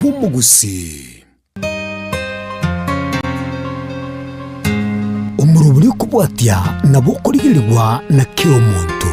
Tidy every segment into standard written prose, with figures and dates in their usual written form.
Umugusi umuruburi kubwatya nabo kurigirirwa na kiro muntu.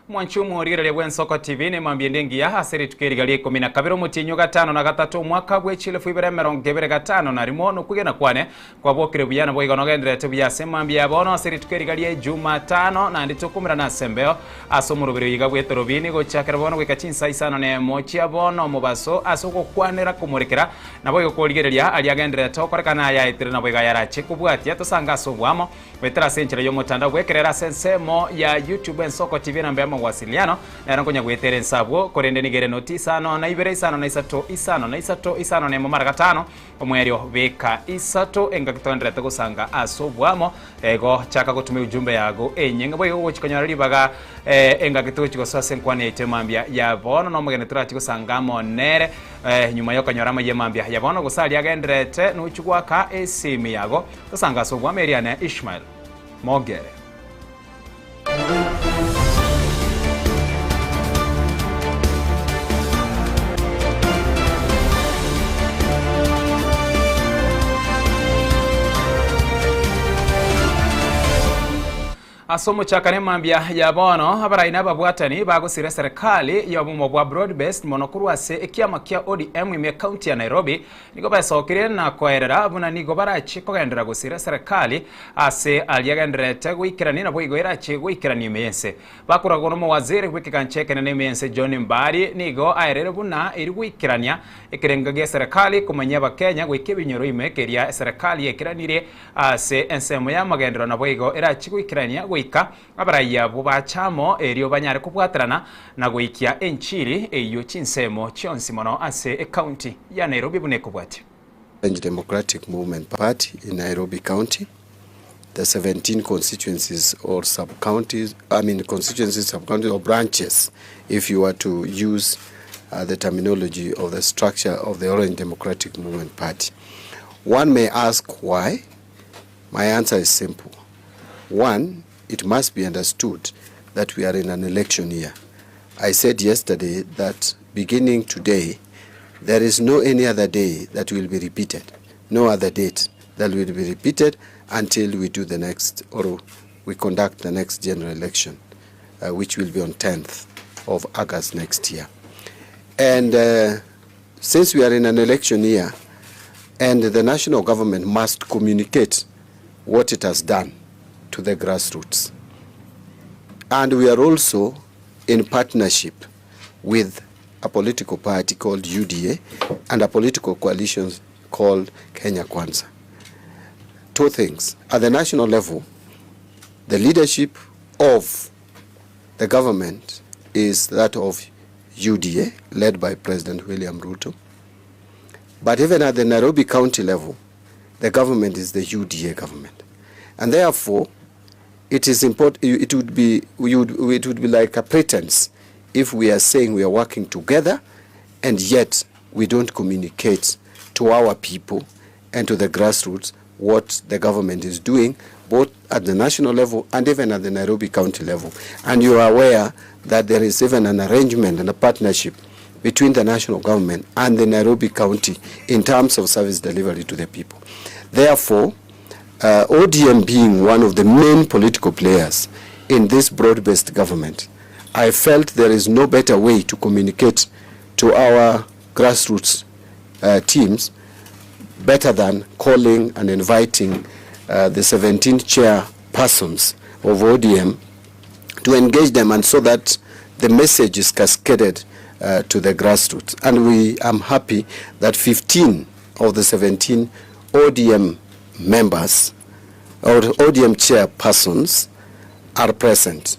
Mwanchumu Mogere wa Yensoko TV ni mambiendengi ya hasiri tukirigalie 12 mutinyo gatano na gatatu mwaka bwechile fuibere merongebere gatano na rimono kugena kwane kwa bokire buyana bwo igonogendere tubiyase mambia bono hasiri tukirigalie Jumatano na nditukumira na sembeo asomurubiri yiga bwe Etorobini go chakera bono gwekachinsa isano ne mochi abono mubaso asoko kwanera kumurikira nabo yokoligereria aliagendere tokorekana ya itire nabo yarache kubwatia tosanga sobwamo betera senchera yo mutanda gwekerera sensemo ya YouTube Yensoko TV na mbemo wasiliano na rangonya gwetere nsabwo korende nigere notisa no na ibere isano na isato ne mumara gatano omwerio beka isato engakitondera tegusanga asobwamo ego chaka gutume ujumbe yago enyenga boyo gochikanyara libaga engakito chigosase nkwane itemambia ya bono no mugene turati gusanga monere nyuma yo kanyara mayemambia ya bono gusali agendrete nuchugwa ka esimi yago gusanga asobwamo eriane Ishmael Mogere. Asomo chakane mambia ya bono abaraina babwatani bagusire serikali ya bumo bwa broad-based monokuru ase ekiama kia ODM ime county ya Nairobi niko basokire na koerera buna nigo barachi kogendera gusire serikali ase aliagendrete gwikirani na bwigo irachi gwikirani mense bakuragono mu waziri gwikikancheke ne mense John Mbari nigo aerere buna iri gwikirania ekirengage serikali kumanya bakenya gwikibinyoro imekeria serikali ekiranire ase ensemo ya magendero na bwigo irachi gwikirania abaraya bubachamo eryo banyare kubwaterana na gwikia enchiri eyo chinsemo chionsi mono ase county ya Nairobi buneko bwati. Democratic Movement Party in Nairobi County, the 17 constituencies or sub-counties, constituencies, sub-counties or branches, if you were to use the terminology of the structure of the Orange Democratic Movement Party. One may ask why. My answer is simple. One, it must be understood that we are in an election year. I said yesterday that beginning today, there is no any other day that will be repeated, no other date that will be repeated until we do the next, or we conduct the next general election, which will be on 10th of August next year. And since we are in an election year, and the national government must communicate what it has done to the grassroots. And we are also in partnership with a political party called UDA and a political coalition called Kenya Kwanza. Two things. At the national level, the leadership of the government is that of UDA, led by President William Ruto. But even at the Nairobi County level, the government is the UDA government. And therefore, it is important. It would be like a pretense if we are saying we are working together, and yet we don't communicate to our people and to the grassroots what the government is doing, both at the national level and even at the Nairobi County level. And you are aware that there is even an arrangement and a partnership between the national government and the Nairobi County in terms of service delivery to the people. Therefore, ODM being one of the main political players in this broad-based government, I felt there is no better way to communicate to our grassroots teams better than calling and inviting the 17 chairpersons of ODM to engage them, and so that the message is cascaded to the grassroots. And I'm happy that 15 of the 17 ODM members or ODM chairpersons are present.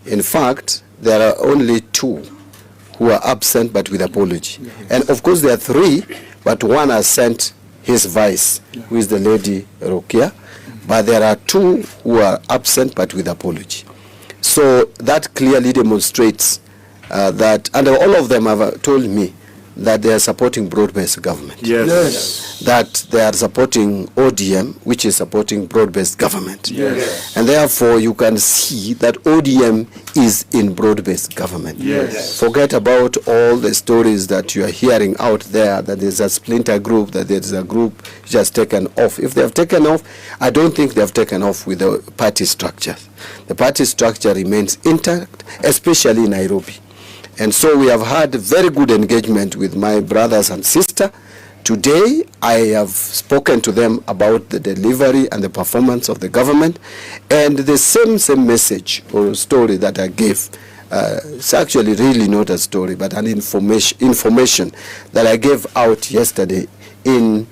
In fact, there are only 2 who are absent but with apology. And of course there are 3, but one has sent his vice, who is the lady Rokia. But there are 2 who are absent but with apology. So that clearly demonstrates that, and all of them have told me that they are supporting broad-based government. Yes. That they are supporting ODM, which is supporting broad-based government. Yes. And therefore, you can see that ODM is in broad-based government. Yes. Forget about all the stories that you are hearing out there, that there's a splinter group, that there's a group just taken off. If they have taken off, I don't think they have taken off with the party structure. The party structure remains intact, especially in Nairobi. And so we have had very good engagement with my brothers and sisters. Today, I have spoken to them about the delivery and the performance of the government, and the same message or story that I gave. It's actually really not a story, but an information that I gave out yesterday in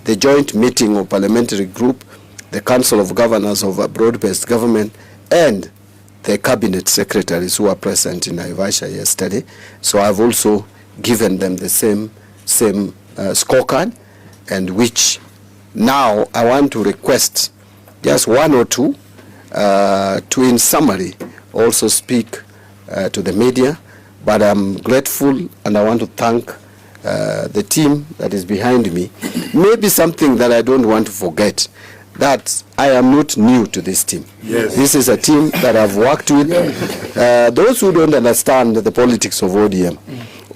the joint meeting of parliamentary group, the Council of Governors of a broad-based government, and the cabinet secretaries who were present in Naivasha yesterday. So I've also given them the same scorecard, and which now I want to request just one or two to, in summary, also speak to the media. But I'm grateful, and I want to thank the team that is behind me. Maybe something that I don't want to forget, that I am not new to this team. Yes. This is a team that I've worked with. Those who don't understand the politics of ODM,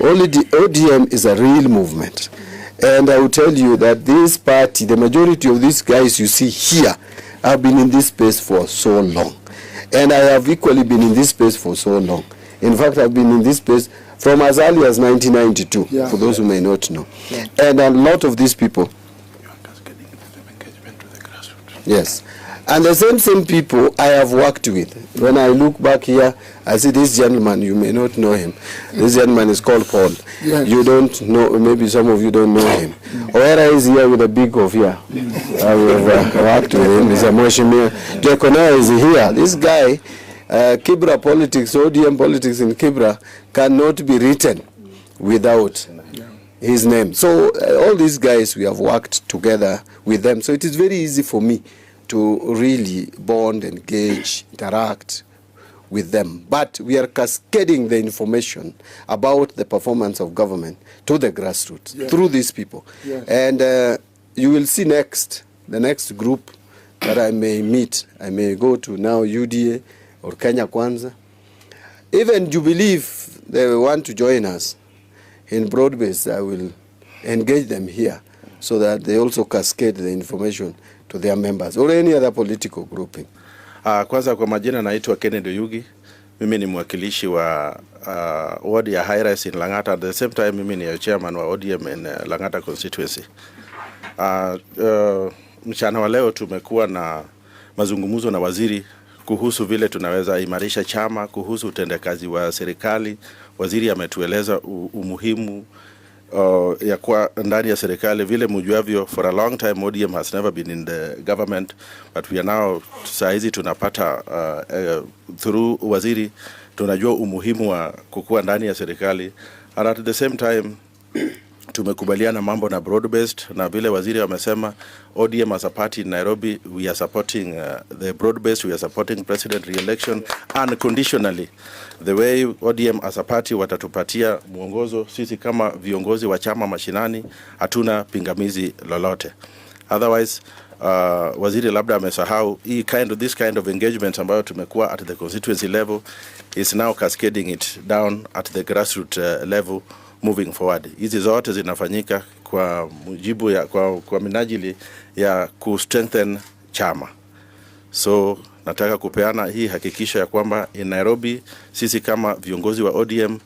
only the ODM is a real movement. And I will tell you that this party, the majority of these guys you see here, have been in this space for so long. And I have equally been in this space for so long. In fact, I've been in this space from as early as 1992, for those who may not know. And a lot of these people, yes. And the same people I have worked with. When I look back here, I see this gentleman, you may not know him. This gentleman is called Paul. Yes. You don't know, maybe some of you don't know him. Where is here with a big of here? I have worked with him. He's a Mweshimia. Jekona is here. This guy, Kibra politics, ODM politics in Kibra cannot be written without his name. So all these guys, we have worked together with them. So it is very easy for me to really bond, engage, interact with them. But we are cascading the information about the performance of government to the grassroots through these people. Yes. And you will see the next group that I may meet. I may go to now UDA or Kenya Kwanza. Even Jubilee, if they want to join us in broad-based, I will engage them here so that they also cascade the information to their members or any other political grouping. Kwanza kwa majina naitwa Kennedy Yugi. Mimi ni mwakilishi wa ward ya High Rise in Lang'ata. At the same time mimi ni chairman wa ODM in Lang'ata constituency. Mchana wa leo tumekuwa na mazungumzo na waziri kuhusu vile tunaweza imarisha chama, kuhusu utendakazi wa serikali. Waziri ametueleza umuhimu ya kwa ndani ya serikali. Vile mjuavyo, for a long time ODM has never been in the government, but we are now, saizi tunapata through waziri tunajua umuhimu wa kukua ndani ya serikali. And at the same time tumekubaliana mambo na broad based, na vile waziri amesema ODM as a party in Nairobi, we are supporting the broad based, we are supporting president re-election unconditionally. The way ODM as a party watatupatia mwongozo, sisi kama viongozi wa chama mashinani hatuna pingamizi lolote. Otherwise waziri labda amesahau this kind of engagement ambayo tumekuwa at the constituency level is now cascading it down at the grassroots level moving forward. Hizi zote zinafanyika kwa mujibu ya kwa minajili ya ku strengthen chama. So nataka kupeana hii hakikisho ya kwamba in Nairobi sisi kama viongozi wa ODM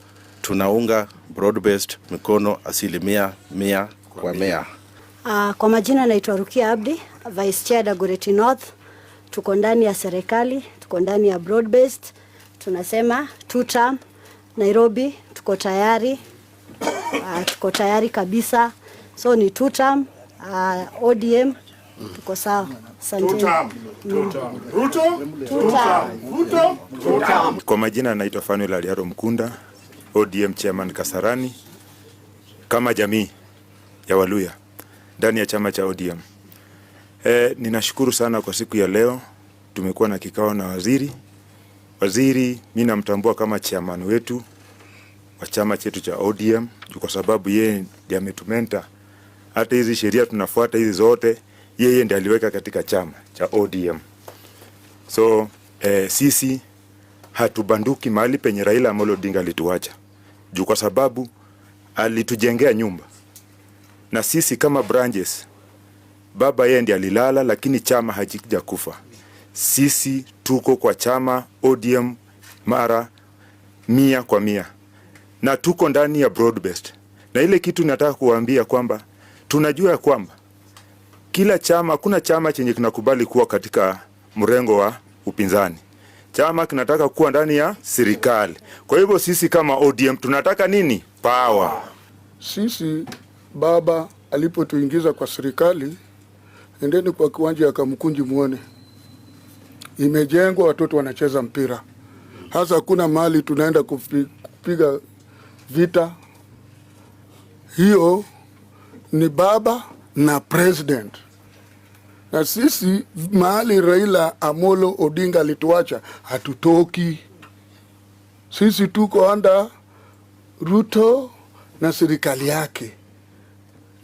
tunaunga broad based mikono 100%. Kwa majina naitwa Rukia Abdi, Vice Chair Dagoretti North. Tuko ndani ya serikali, tuko ndani ya broad based. Tunasema 2 term Nairobi, tuko tayari. Tuko tayari kabisa. So ni 2 term ODM tuko sawa. Asante. Kwa majina naitwa Fanuel Aliaro Mkunda, ODM chairman Kasarani, kama jamii ya Waluya ndani ya chama cha ODM. Ninashukuru sana kwa siku ya leo. Tumekuwa na kikao na waziri. Waziri mimi namtambua kama chairman wetu wa chama chetu cha ODM, kwa sababu yeye ndiye ametumenta. Hata hizi sheria tunafuata hizi zote, yeye ndiye aliweka katika chama cha ODM. So sisi hatubanduki mahali penye Raila Amolo Odinga alituacha, kwa sababu alitujengea nyumba. Na sisi kama branches, baba yeye ndiye alilala, lakini chama hakija kufa. Sisi tuko kwa chama ODM mara 100%, na tuko ndani ya broad based. Na ile kitu nataka kuwaambia kwamba tunajua ya kwamba kila chama, kuna chama chenye kinakubali kuwa katika mrengo wa upinzani. Chama kinataka kuwa ndani ya serikali. Kwa hivyo sisi kama ODM tunataka nini? Power. Sisi baba alipotuingiza kwa serikali, endeni kwa kiwanja ya Kamkunji muone. Imejengwa, watoto wanacheza mpira. Hasa kuna mahali tunaenda kupiga vita. Hiyo ni baba na president. Na sisi mahali Raila Amolo Odinga alituacha hatutoki. Sisi tuko anda Ruto na serikali yake.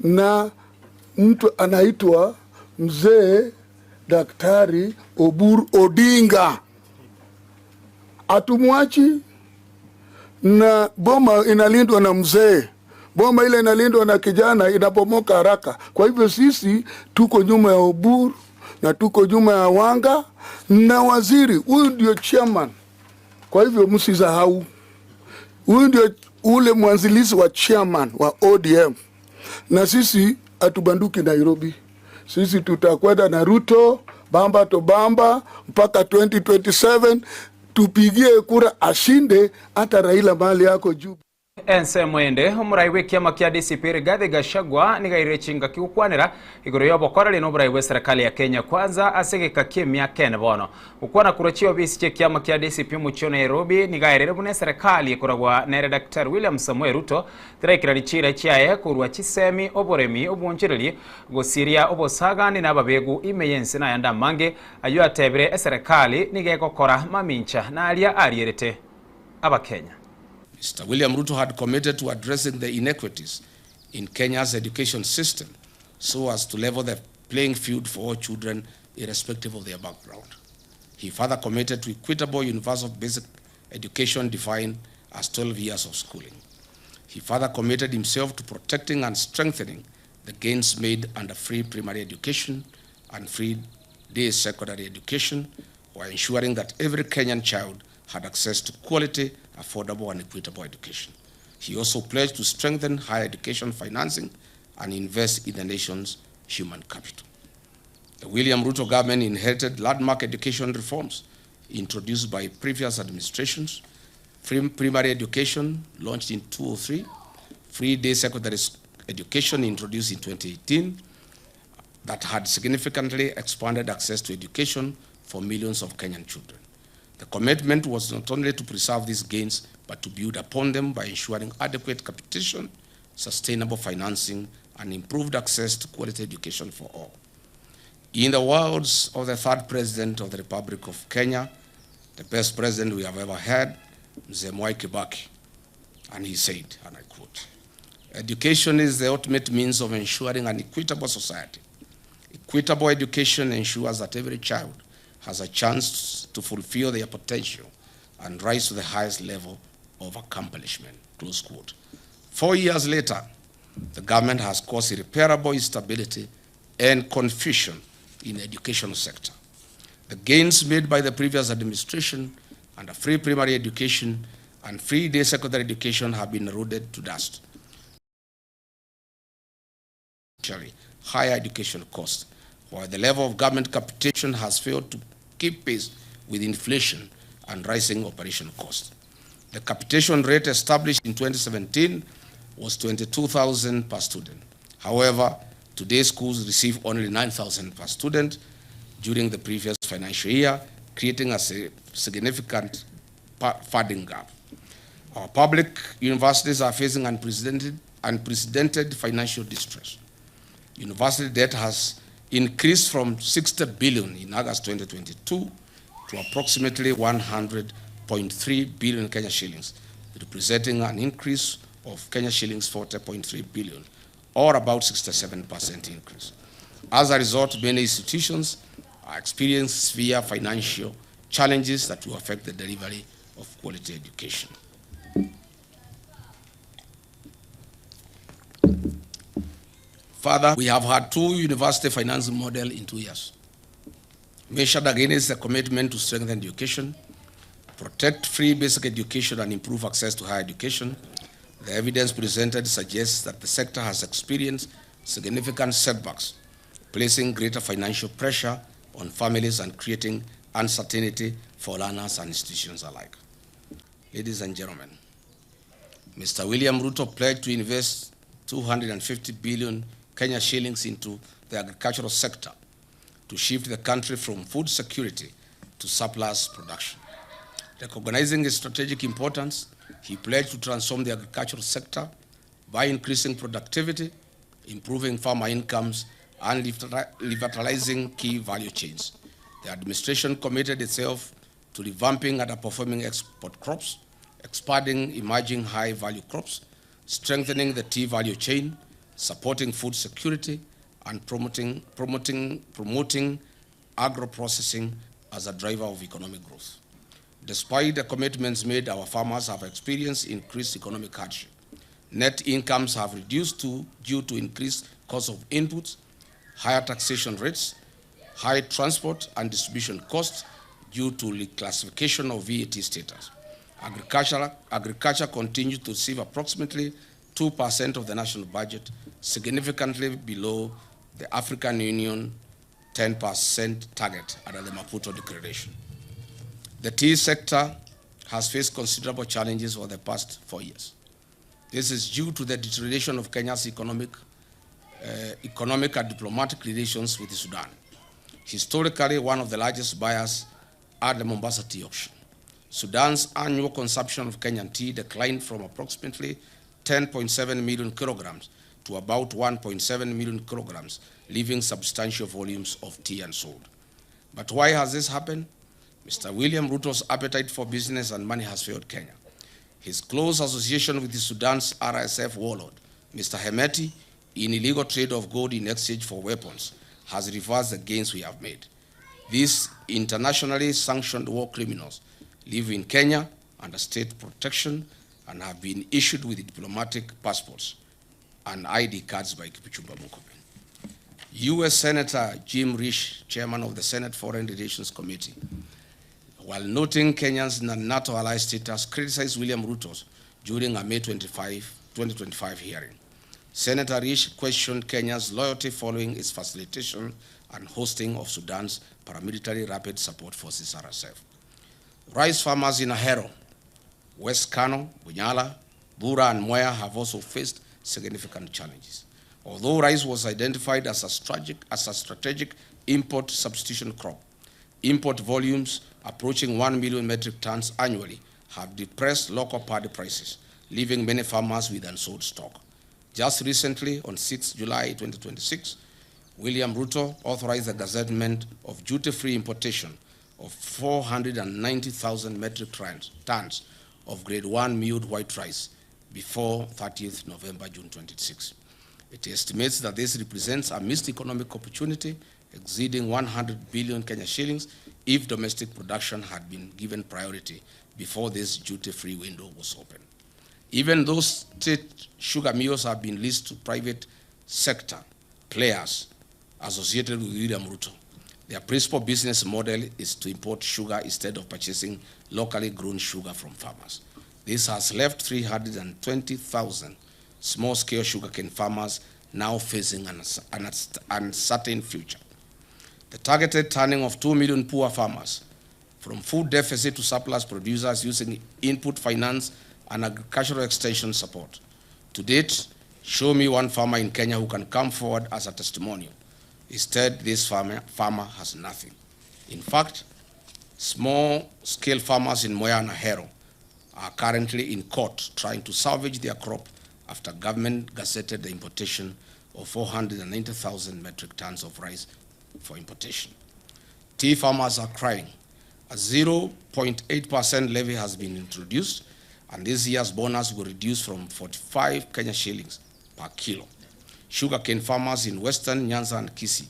Na mtu anaitwa mzee Daktari Oburu Odinga. Atumwachi, na boma inalindwa na mzee. Boma ile inalindwa na kijana, inapomoka haraka. Kwa hivyo sisi tuko nyuma ya Oburu na tuko nyuma ya Wanga na waziri. Huyu ndio chairman. Kwa hivyo msisahau. Huyu ndio ule mwanzilishi wa chairman wa ODM. Na sisi atubanduki Nairobi. Sisi tutakwenda na Ruto, bamba to bamba, mpaka 2027. Tupigie kura ashinde, hata Raila mali yako juu. Ense mwende umurai w'ikiama kia DCP Rigathi Gachagua nigaire chinga kiukwanira iguru yobokora lino umurai we serikali ya Kenya Kwanza asegeka kimya kene bono ukwana kurachio bisi kiama kia DCP mucho Nairobi nigaire bune serikali ikoragwa na Dr. William Samuel Ruto tirekira richira chiaye kurwa chisemi oboremi obunchiriri gosiria obosagani n'ababegu imeyense na yanda mange ayo atebire serikali nigekokora mamincha na alia arierete abakenya. Mr. William Ruto had committed to addressing the inequities in Kenya's education system so as to level the playing field for all children irrespective of their background. He further committed to equitable universal basic education defined as 12 years of schooling. He further committed himself to protecting and strengthening the gains made under free primary education and free day secondary education while ensuring that every Kenyan child had access to quality, affordable and equitable education. He also pledged to strengthen higher education financing and invest in the nation's human capital. The William Ruto government inherited landmark education reforms introduced by previous administrations. Free primary education launched in 2003, free day secondary education introduced in 2018 that had significantly expanded access to education for millions of Kenyan children. The commitment was not only to preserve these gains, but to build upon them by ensuring adequate capitation, sustainable financing, and improved access to quality education for all. In the words of the third president of the Republic of Kenya, the best president we have ever had, Mzee Mwai Kibaki, and he said, and I quote, "Education is the ultimate means of ensuring an equitable society. Equitable education ensures that every child has a chance to fulfill their potential and rise to the highest level of accomplishment," close quote. 4 years later, the government has caused irreparable instability and confusion in the education sector. The gains made by the previous administration under free primary education and free day secondary education have been eroded to dust. Higher education costs, while the level of government capitation has failed to keep pace with inflation and rising operation costs. The capitation rate established in 2017 was 22,000 per student. However, today's schools receive only 9,000 per student during the previous financial year, creating a significant funding gap. Our public universities are facing unprecedented financial distress. University debt has increased from 60 billion in August 2022 to approximately 100.3 billion Kenya shillings representing an increase of Kenya shillings 40.3 billion, or about 67% increase. As a result, many institutions are experiencing severe financial challenges that will affect the delivery of quality education. Further, we have had 2 university financing models in 2 years. Measured against the commitment to strengthen education, protect free basic education, and improve access to higher education, the evidence presented suggests that the sector has experienced significant setbacks, placing greater financial pressure on families and creating uncertainty for learners and institutions alike. Ladies and gentlemen, Mr. William Ruto pledged to invest 250 billion Kenya shillings into the agricultural sector to shift the country from food security to surplus production. Recognizing its strategic importance, he pledged to transform the agricultural sector by increasing productivity, improving farmer incomes, and revitalizing key value chains. The administration committed itself to revamping underperforming export crops, expanding emerging high-value crops, strengthening the tea value chain, supporting food security, and promoting agro-processing as a driver of economic growth. Despite the commitments made, our farmers have experienced increased economic hardship. Net incomes have reduced due to increased cost of inputs, higher taxation rates, high transport and distribution costs due to reclassification of VAT status. Agriculture continues to receive approximately 2% of the national budget, significantly below the African Union 10% target under the Maputo Declaration. The tea sector has faced considerable challenges over the past 4 years. This is due to the deterioration of Kenya's economic and diplomatic relations with Sudan, historically one of the largest buyers at the Mombasa tea auction. Sudan's annual consumption of Kenyan tea declined from approximately 10.7 million kilograms to about 1.7 million kilograms, leaving substantial volumes of tea unsold. But why has this happened? Mr. William Ruto's appetite for business and money has failed Kenya. His close association with the Sudan's RSF warlord, Mr. Hemeti, in illegal trade of gold in exchange for weapons, has reversed the gains we have made. These internationally sanctioned war criminals live in Kenya under state protection and have been issued with diplomatic passports and ID cards by Kipchumba Murkomen. U.S. Senator Jim Risch, chairman of the Senate Foreign Relations Committee, while noting Kenya's NATO ally status, criticized William Ruto during a May 2025 hearing. Senator Risch questioned Kenya's loyalty following its facilitation and hosting of Sudan's paramilitary rapid support forces, RSF. Rice farmers in Ahero, West Kano, Bunyala, Bura, and Mwea have also faced significant challenges. Although rice was identified as a strategic import substitution crop, import volumes approaching 1 million metric tons annually have depressed local paddy prices, leaving many farmers with unsold stock. Just recently, on 6 July 2026, William Ruto authorized the gazettement of duty-free importation of 490,000 metric tons of grade 1 milled white rice before 30th November, June 26. It estimates that this represents a missed economic opportunity exceeding 100 billion Kenya shillings if domestic production had been given priority before this duty-free window was open. Even though state sugar mills have been leased to private sector players associated with William Ruto, their principal business model is to import sugar instead of purchasing locally grown sugar from farmers. This has left 320,000 small-scale sugarcane farmers now facing an uncertain future. The targeted turning of 2 million poor farmers from food deficit to surplus producers using input finance and agricultural extension support. To date, show me one farmer in Kenya who can come forward as a testimonial. Instead, this farmer has nothing. In fact, small-scale farmers in Mwea and Ahero are currently in court trying to salvage their crop after government gazetted the importation of 490,000 metric tons of rice for importation. Tea farmers are crying. A 0.8% levy has been introduced and this year's bonus will reduce from 45 Kenya shillings per kilo. Sugarcane farmers in Western Nyanza and Kisii,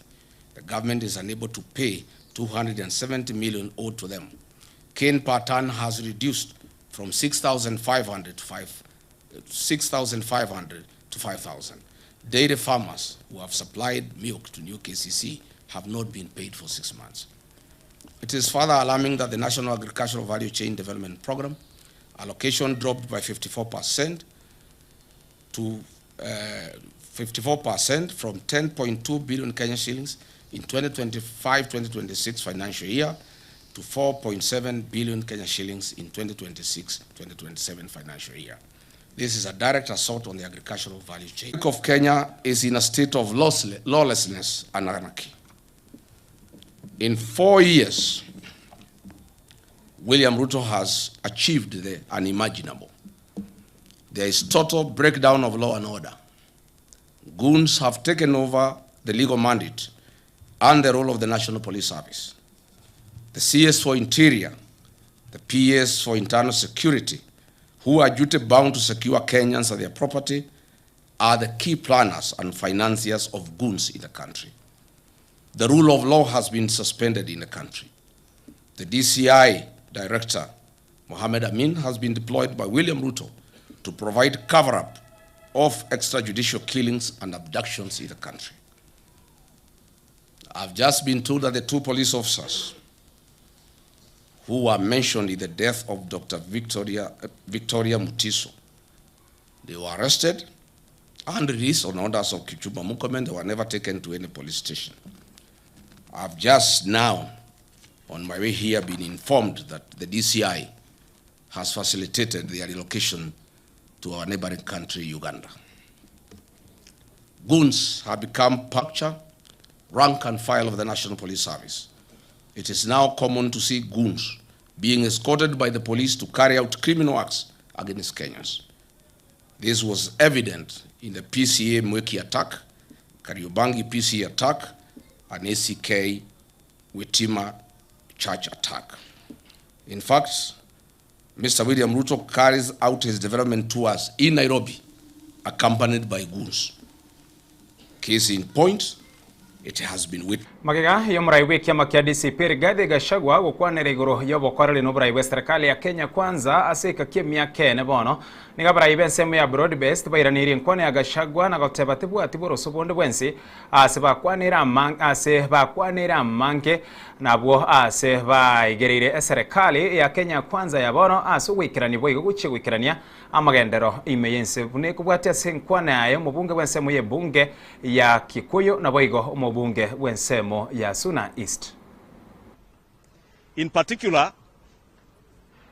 the government is unable to pay 270 million owed to them. Cane per ton has reduced from 6,500 to 5,000. Dairy farmers who have supplied milk to new KCC have not been paid for 6 months. It is further alarming that the National Agricultural Value Chain Development Program allocation dropped by 54% to 54% from 10.2 billion Kenya shillings in 2025-2026 financial year to 4.7 billion Kenya shillings in 2026-2027 financial year. This is a direct assault on the agricultural value chain. The Republic of Kenya is in a state of lawlessness and anarchy. In 4 years, William Ruto has achieved the unimaginable. There is total breakdown of law and order. Goons have taken over the legal mandate and the role of the National Police Service. The CS for Interior, the PS for Internal Security, who are duty-bound to secure Kenyans and their property, are the key planners and financiers of goons in the country. The rule of law has been suspended in the country. The DCI Director, Mohamed Amin, has been deployed by William Ruto to provide cover-up of extrajudicial killings and abductions in the country. I've just been told that the 2 police officers who were mentioned in the death of Dr. Victoria Mutiso, they were arrested and released on orders of Kipchumba Murkomen. They were never taken to any police station. I've just now, on my way here, been informed that the DCI has facilitated their relocation to our neighboring country, Uganda. Goons have become puncture, rank and file of the National Police Service. It is now common to see goons being escorted by the police to carry out criminal acts against Kenyans. This was evident in the PCA Mweki attack, Kariobangi PCA attack, and ACK Witima Church attack. In fact, Mr. William Ruto carries out his development tours in Nairobi, accompanied by goons. Case in point, it has been with Magega yomraiwe kiama kia DCP Rigathi Gachagua gukwanira iguru yobokorera no buraiwe serikali ya Kenya Kwanza asika kimya kene bono nigabraiwe nsemo ya broad based bairaniri nkone ya Gachagua na gotebatibu atiburo sobonde bwensi asebakwanira manke nabwo asebaigerire serikali ya Kenya Kwanza ya bono asugwikirani boigo guchigwikirania amagendero imeyense bune kubwate senkwana ayo mubunge bwensemo ye bunge ya Kikuyu na boigo mubunge bwensemo ya Suna East. In particular,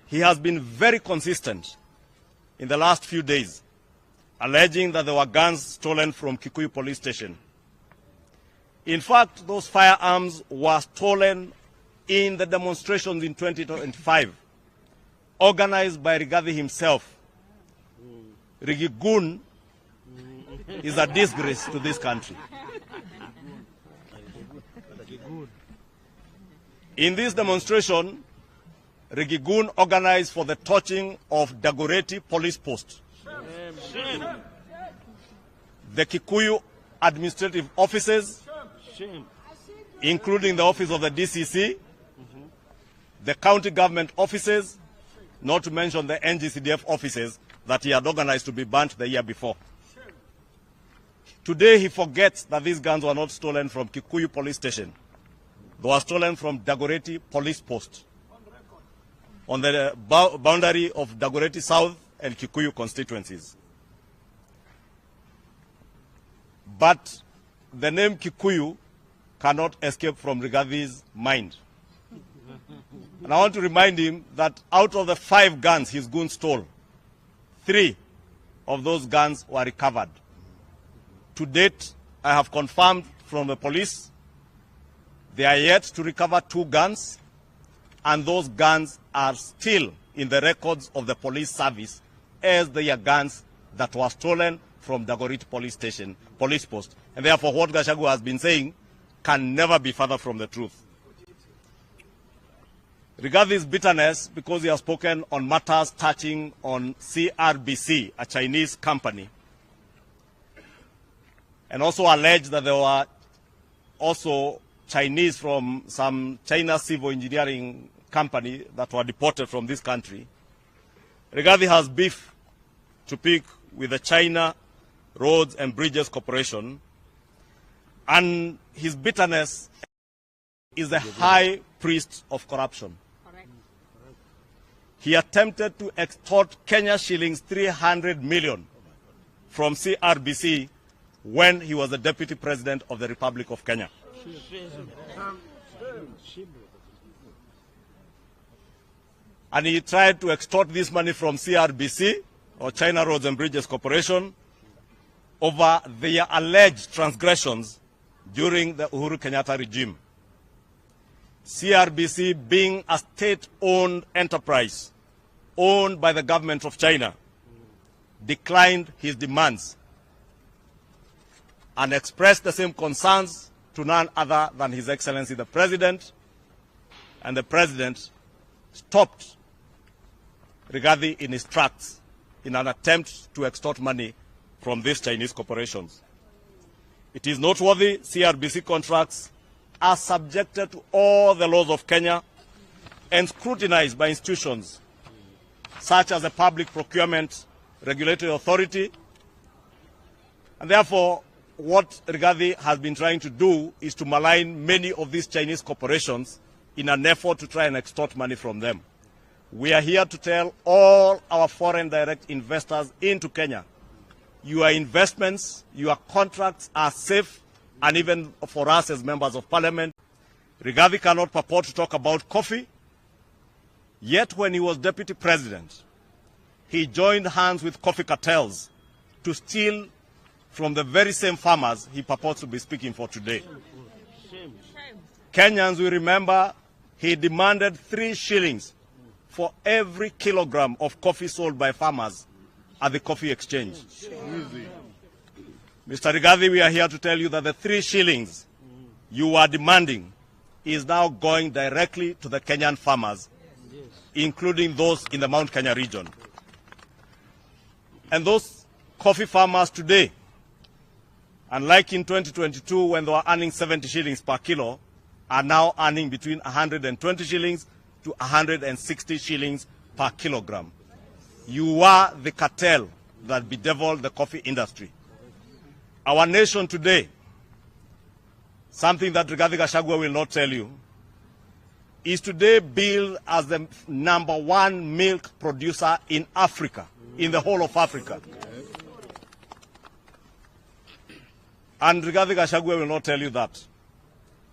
he has been very consistent in the last few days, alleging that there were guns stolen from Kikuyu police station. In fact, those firearms were stolen in the demonstrations in 2025, organized by Rigathi himself. Rigigun is a disgrace to this country. In this demonstration, Rigigun organized for the torching of Dagoretti police post. Shame. The Kikuyu administrative offices, including the office of the DCC, the county government offices, not to mention the NGCDF offices that he had organized to be burnt the year before. Today he forgets that these guns were not stolen from Kikuyu police station. They were stolen from Dagoretti police post on the boundary of Dagoretti South and Kikuyu constituencies. But the name Kikuyu cannot escape from Rigathi's mind. And I want to remind him that out of the 5 guns his goons stole, 3 of those guns were recovered. To date, I have confirmed from the police they are yet to recover 2 guns, and those guns are still in the records of the police service as they are guns that were stolen from Dagoretti police station, police post. And therefore what Gachagua has been saying can never be further from the truth. Rigathi bitterness because he has spoken on matters touching on CRBC, a Chinese company, and also alleged that there were also Chinese from some China civil engineering company that were deported from this country. Rigathi has beef to pick with the China Roads and Bridges Corporation, and his bitterness is the high priest of corruption. He attempted to extort Kenya shillings 300 million from CRBC when he was the Deputy President of the Republic of Kenya. And he tried to extort this money from CRBC, or China Roads and Bridges Corporation, over their alleged transgressions during the Uhuru Kenyatta regime. CRBC, being a state-owned enterprise owned by the government of China, declined his demands and expressed the same concerns to none other than His Excellency the President, and the President stopped Rigathi in his tracks in an attempt to extort money from these Chinese corporations. It is noteworthy CRBC contracts are subjected to all the laws of Kenya and scrutinized by institutions such as the Public Procurement Regulatory Authority. And therefore, what Rigathi has been trying to do is to malign many of these Chinese corporations in an effort to try and extort money from them. We are here to tell all our foreign direct investors into Kenya, your investments, your contracts are safe, and even for us as members of parliament. Rigathi cannot purport to talk about coffee, yet when he was deputy president, he joined hands with coffee cartels to steal from the very same farmers he purports to be speaking for today. Kenyans will remember he demanded 3 shillings for every kilogram of coffee sold by farmers at the coffee exchange. Mr. Rigathi, we are here to tell you that the 3 shillings you are demanding is now going directly to the Kenyan farmers, including those in the Mount Kenya region. And those coffee farmers today, unlike in 2022 when they were earning 70 shillings per kilo, are now earning between 120 shillings to 160 shillings per kilogram. You are the cartel that bedeviled the coffee industry. Our nation today, something that Rigathi Gachagua will not tell you, is today billed as the #1 milk producer in Africa, in the whole of Africa. And Rigathi Gachagua will not tell you that.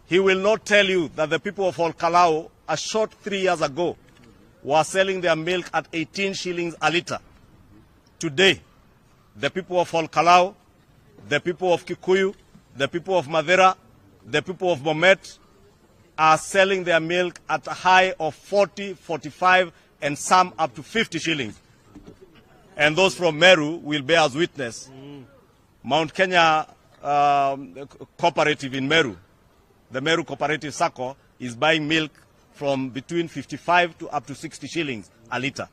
He will not tell you that the people of Olkalau, a short 3 years ago, were selling their milk at 18 shillings a litre. Today, the people of Olkalau, the people of Kikuyu, the people of Madera, the people of Bomet are selling their milk at a high of 40, 45, and some up to 50 shillings. And those from Meru will bear as witness. Mount Kenya cooperative in Meru, the Meru Cooperative Sacco, is buying milk from between 55 to up to 60 shillings a litre.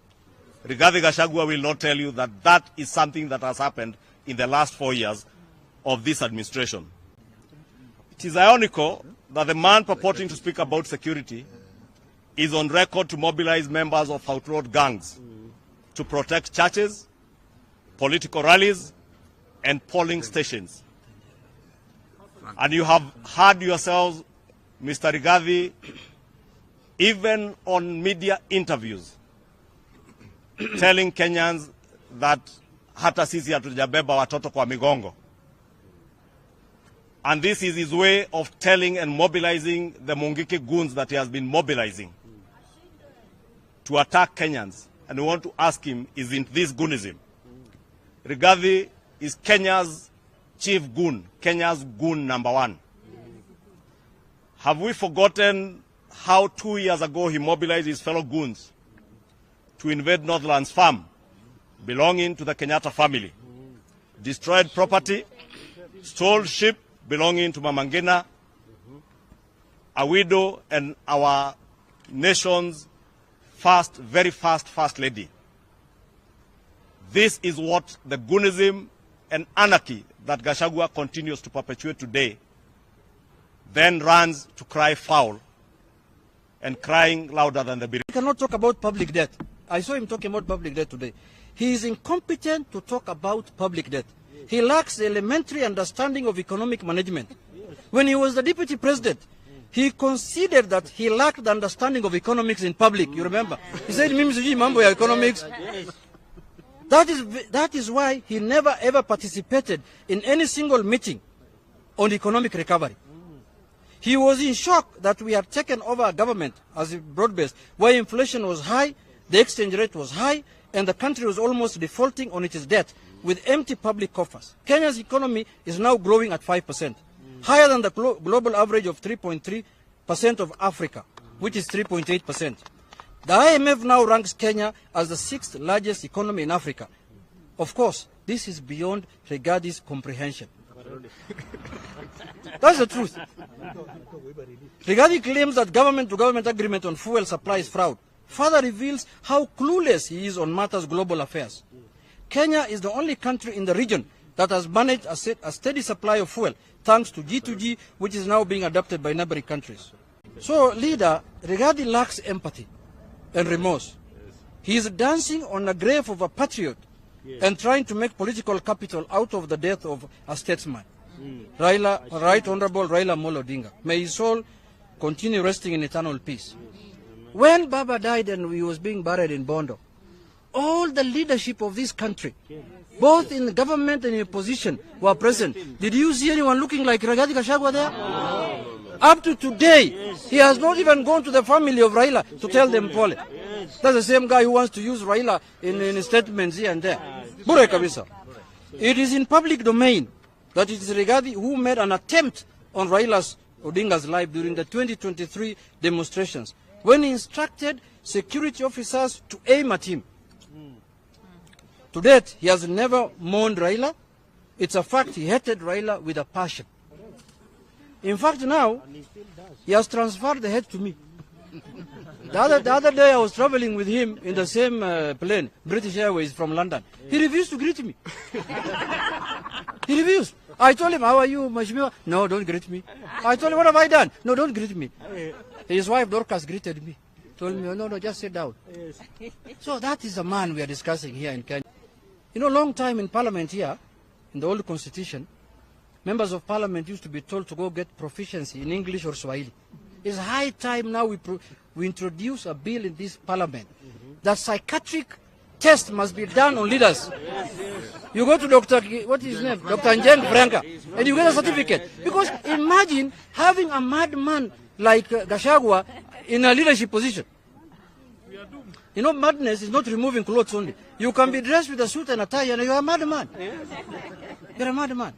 Rigathi Gachagua will not tell you that that is something that has happened in the last 4 years of this administration. It is ironical that the man purporting to speak about security is on record to mobilize members of outlawed gangs to protect churches, political rallies, and polling stations. And you have heard yourselves, Mr. Rigathi, even on media interviews, telling Kenyans that hata sisi hatujabeba watoto kwa migongo. And this is his way of telling and mobilizing the Mungiki goons that he has been mobilizing to attack Kenyans. And we want to ask him, isn't this goonism? Rigathi is Kenya's chief goon, Kenya's goon #1. Have we forgotten how 2 years ago he mobilized his fellow goons to invade Northlands Farm, belonging to the Kenyatta family, destroyed property, stole sheep belonging to Mama Ngina, a widow, and our nation's first, very first lady. This is what the goonism and anarchy that Gachagua continues to perpetuate today then runs to cry foul and crying louder than the bereaved. He cannot talk about public debt. I saw him talking about public debt today. He is incompetent to talk about public debt. He lacks the elementary understanding of economic management. When he was the deputy president, he considered that he lacked the understanding of economics in public. You remember? He said, "Mimi sijui mambo ya economics." That is why he never ever participated in any single meeting on economic recovery. He was in shock that we had taken over a government as a broad-based, where inflation was high, the exchange rate was high, and the country was almost defaulting on its debt with empty public coffers. Kenya's economy is now growing at 5%, higher than the global average of 3.3% of Africa, which is 3.8%. The IMF now ranks Kenya as the 6th largest economy in Africa. Of course, this is beyond Rigath's comprehension. That's the truth. Rigathi claims that government-to-government agreement on fuel supply is fraud. Further reveals how clueless he is on matters global affairs. Kenya is the only country in the region that has managed a steady supply of fuel, thanks to G2G, which is now being adopted by neighboring countries. So, leader, Rigathi lacks empathy and remorse. He is dancing on the grave of a patriot and trying to make political capital out of the death of a statesman. Right Honorable Raila Amolo Odinga. May his soul continue resting in eternal peace. When Baba died and he was being buried in Bondo, all the leadership of this country, both in the government and in opposition, were present. Did you see anyone looking like Rigathi Gachagua there? Up to today, he has not even gone to the family of Raila to tell them Pole. That's the same guy who wants to use Raila in statements here and there. Bure kabisa. It is in public domain that it is Rigathi who made an attempt on Raila Odinga's life during the 2023 demonstrations, when he instructed security officers to aim at him. To date, he has never mourned Raila. It's a fact he hated Raila with a passion. In fact, now, he has transferred the head to me. The other day, I was traveling with him in the same plane, British Airways from London. He refused to greet me. He refused. I told him, "How are you, Mheshimiwa?" "No, don't greet me." I told him, "What have I done?" "No, don't greet me." His wife, Dorcas, greeted me. Told me, "No, just sit down." So that is the man we are discussing here in Kenya. You know, long time in Parliament here, in the old constitution, members of Parliament used to be told to go get proficiency in English or Swahili. It's high time now we introduce a bill in this Parliament that psychiatric test must be done on leaders. You go to Dr. What is his name? Dr. Njeng Franka, and you get a certificate. Because imagine having a madman like Gachagua in a leadership position. You know, madness is not removing clothes only. You can be dressed with a suit and a tie and you're a madman. You're a madman.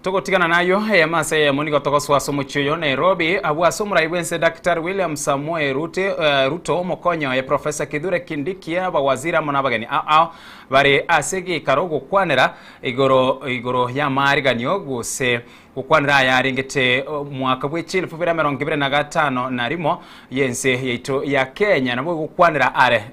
Tugotigana nayo masa ya munigo tokoswaso muchuyo Nairobi abwaso muraiwense Dr. William Samuel Ruto mokonyo ya Professor Kithure Kindiki abawazira munabageni bari asegi karogo kwanera igoro ya mariganyo guse gukwanira yaringete mwaka bw'ikili 2025 narimo yense yeito ya Kenya nabwo gukwanira are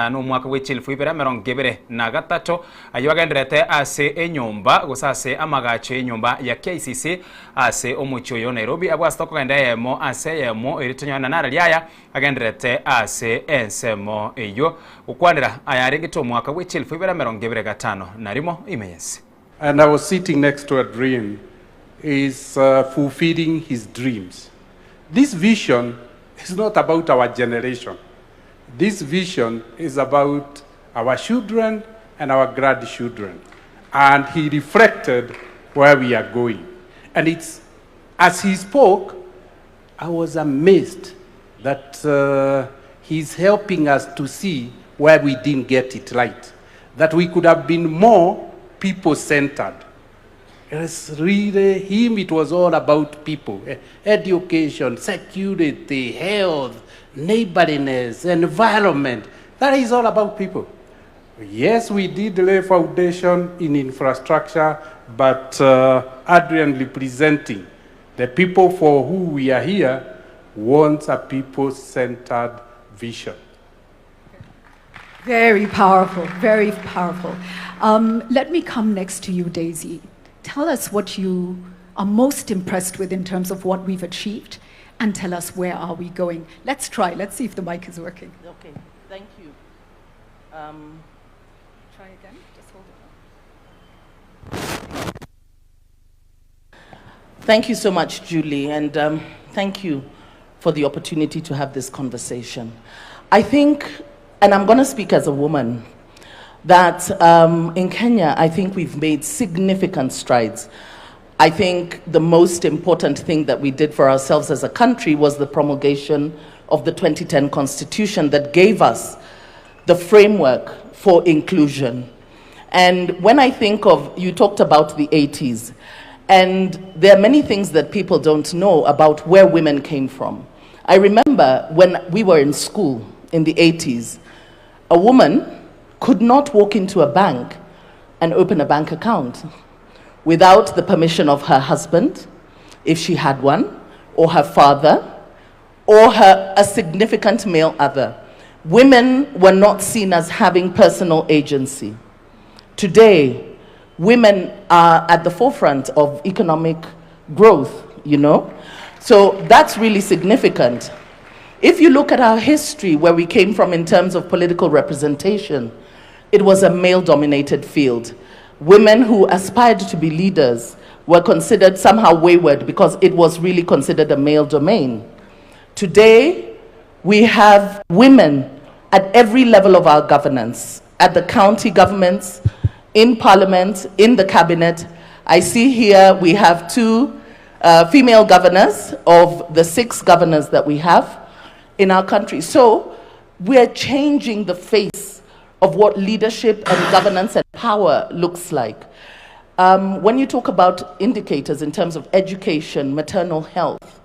no mwaka bw'ikili 2023 ayibagenderete ase enyumba gusase amagache enyumba ya KCC ase omuchoyo Nairobi abwastoko kanda yemo ase yemo eritonyana nara lyaya agenderete ase ensemo eyo gukwanira ayaringete mwaka bw'ikili 2025 narimo imeyense. And I was sitting next to a dream is fulfilling his dreams. This vision is not about our generation. This vision is about our children and our grandchildren. And he reflected where we are going. And it's, as he spoke, I was amazed that he's helping us to see where we didn't get it right. That we could have been more people-centered. It's really him, it was all about people. Education, security, health, neighborliness, environment. That is all about people. Yes, we did lay foundation in infrastructure, but Adrian representing the people for who we are here, wants a people-centered vision. Very powerful, very powerful. Let me come next to you, Daisy. Tell us what you are most impressed with in terms of what we've achieved, and tell us where are we going. Let's try. Let's see if the mic is working. Okay, thank you. Try again. Just hold it. Thank you so much, Julie, and thank you for the opportunity to have this conversation. I think, and I'm going to speak as a woman, that in Kenya, I think we've made significant strides. I think the most important thing that we did for ourselves as a country was the promulgation of the 2010 Constitution that gave us the framework for inclusion. And when I think of, you talked about the 80s, and there are many things that people don't know about where women came from. I remember when we were in school in the 80s, a woman could not walk into a bank and open a bank account without the permission of her husband, if she had one, or her father, or a significant male other. Women were not seen as having personal agency. Today, women are at the forefront of economic growth, you know? So that's really significant. If you look at our history, where we came from in terms of political representation, it was a male-dominated field. Women who aspired to be leaders were considered somehow wayward because it was really considered a male domain. Today, we have women at every level of our governance, at the county governments, in parliament, in the cabinet. I see here we have 2 female governors of the 6 governors that we have in our country. So we're changing the face of what leadership and governance and power looks like. When you talk about indicators in terms of education, maternal health,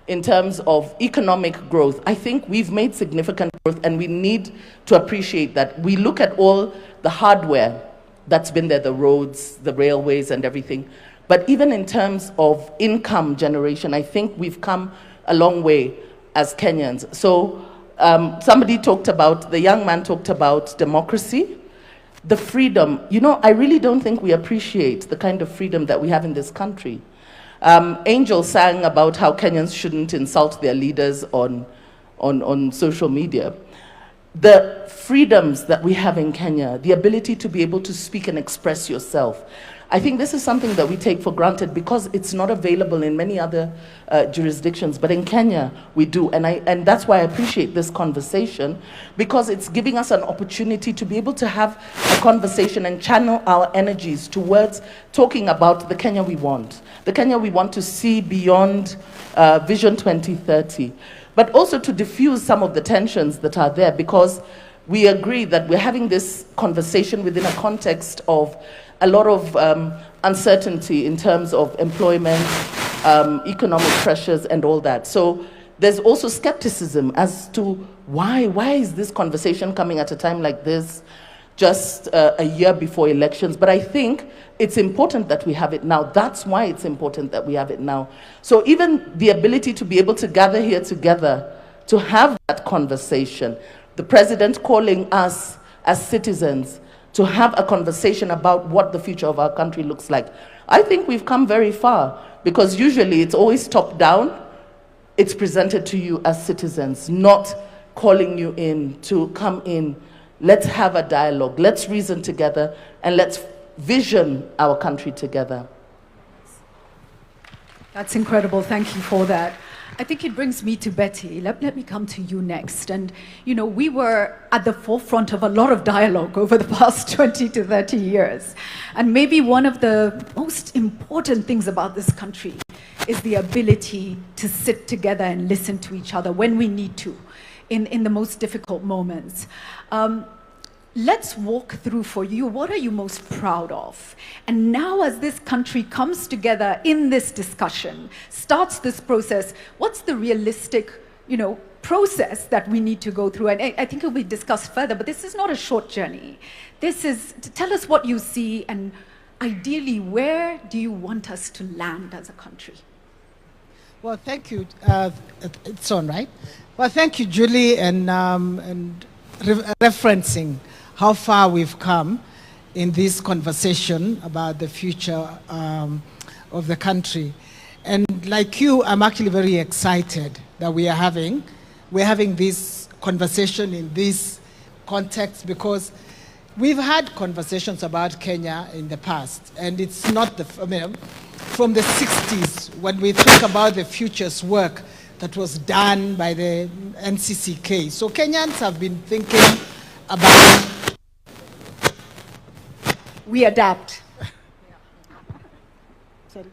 in terms of economic growth, I think we've made significant growth, and we need to appreciate that. We look at all the hardware that's been there, the roads, the railways, and everything. But even in terms of income generation, I think we've come a long way as Kenyans. So somebody talked about, the young man talked about democracy, the freedom. You know, I really don't think we appreciate the kind of freedom that we have in this country. Angel sang about how Kenyans shouldn't insult their leaders on social media. The freedoms that we have in Kenya, the ability to be able to speak and express yourself, I think this is something that we take for granted because it's not available in many other jurisdictions, but in Kenya we do, and that's why I appreciate this conversation, because it's giving us an opportunity to be able to have a conversation and channel our energies towards talking about the Kenya we want to see beyond Vision 2030, but also to diffuse some of the tensions that are there, because we agree that we're having this conversation within a context of a lot of uncertainty in terms of employment, economic pressures, and all that. So there's also skepticism as to why is this conversation coming at a time like this, just a year before elections. But I think it's important that we have it now. That's why it's important that we have it now. So even the ability to be able to gather here together, to have that conversation, the president calling us as citizens to have a conversation about what the future of our country looks like. I think we've come very far, because usually it's always top down. It's presented to you as citizens, not calling you in to come in. Let's have a dialogue, let's reason together, and let's vision our country together. That's incredible. Thank you for that. I think it brings me to Betty. Let me come to you next. And, you know, we were at the forefront of a lot of dialogue over the past 20 to 30 years. And maybe one of the most important things about this country is the ability to sit together and listen to each other when we need to, in the most difficult moments. Let's walk through for you, what are you most proud of? And now as this country comes together in this discussion, starts this process, what's the realistic, process that we need to go through? And I think it will be discussed further, but this is not a short journey. This is, tell us what you see, and ideally, where do you want us to land as a country? Well, thank you. It's on, right? Well, thank you, Julie, and referencing how far we've come in this conversation about the future of the country. And like you, I'm actually very excited that we're having this conversation in this context, because we've had conversations about Kenya in the past, and it's not from the 60s, when we think about the futures work that was done by the NCCK. So Kenyans have been thinking about... We adapt. Sorry.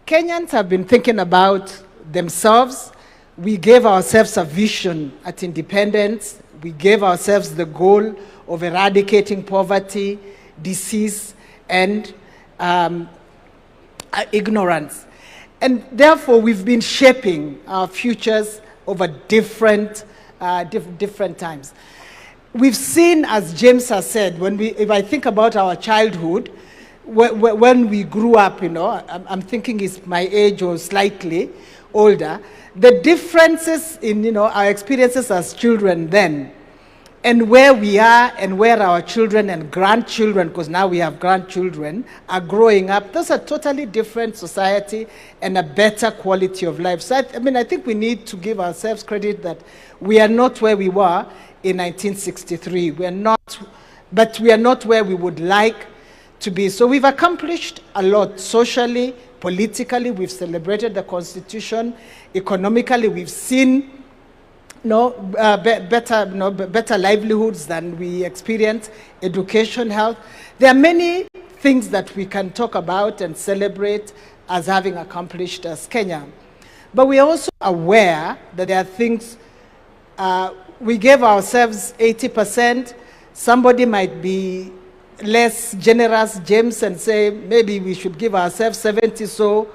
Kenyans have been thinking about themselves. We gave ourselves a vision at independence. We gave ourselves the goal of eradicating poverty, disease, and ignorance. And therefore, we've been shaping our futures over different times. We've seen, as James has said, if I think about our childhood, when we grew up, I'm thinking it's my age or slightly older, the differences in, our experiences as children then, and where we are and where our children and grandchildren, because now we have grandchildren, are growing up, those are totally different society and a better quality of life. So I think we need to give ourselves credit that we are not where we were in 1963. But we are not where we would like to be. So we've accomplished a lot socially, politically. We've celebrated the Constitution. Economically, we've seen better livelihoods than we experience, education, health. There are many things that we can talk about and celebrate as having accomplished as Kenya. But we are also aware that there are things, we gave ourselves 80%. Somebody might be less generous, James, and say maybe we should give ourselves 70. So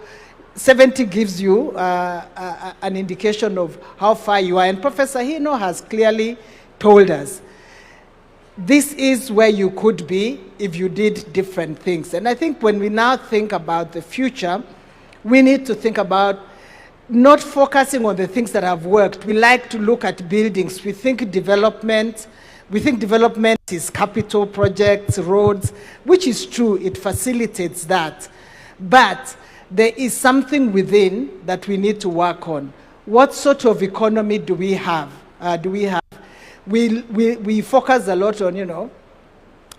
70 gives you an indication of how far you are. And Professor Hino has clearly told us this is where you could be if you did different things. And I think when we now think about the future, we need to think about not focusing on the things that have worked. We like to look at buildings. We think development is capital projects, roads, which is true. It facilitates that. But there is something within that we need to work on. What sort of economy do we have? We focus a lot on,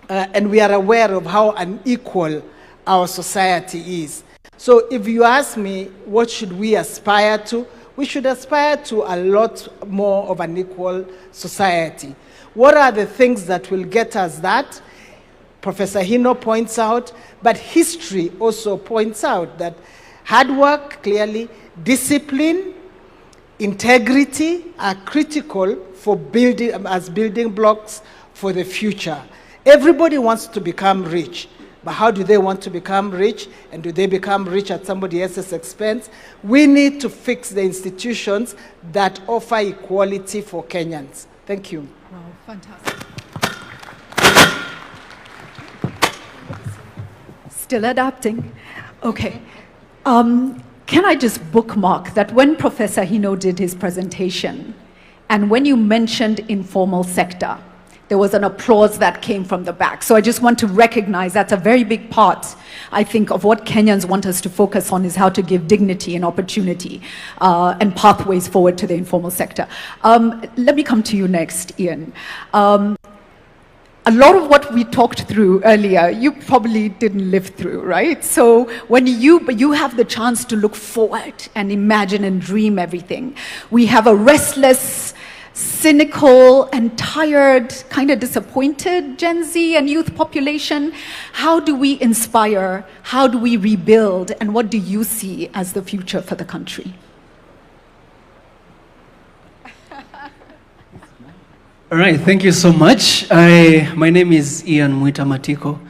and we are aware of how unequal our society is. So if you ask me, what should we aspire to? We should aspire to a lot more of an equal society. What are the things that will get us that? Professor Hino points out, but history also points out that hard work, clearly, discipline, integrity are critical for building blocks for the future. Everybody wants to become rich, but how do they want to become rich? And do they become rich at somebody else's expense? We need to fix the institutions that offer equality for Kenyans. Thank you. Wow, fantastic. Still adapting. Okay. Can I just bookmark that when Professor Hino did his presentation, and when you mentioned informal sector, there was an applause that came from the back. So I just want to recognize that's a very big part, I think, of what Kenyans want us to focus on is how to give dignity and opportunity and pathways forward to the informal sector. Let me come to you next, Ian. A lot of what we talked through earlier, you probably didn't live through, right? So when you have the chance to look forward and imagine and dream everything. We have a restless, cynical and tired, kind of disappointed Gen Z and youth population. How do we inspire? How do we rebuild? And what do you see as the future for the country? All right, thank you so much. My name is Ian Mwita Matiko.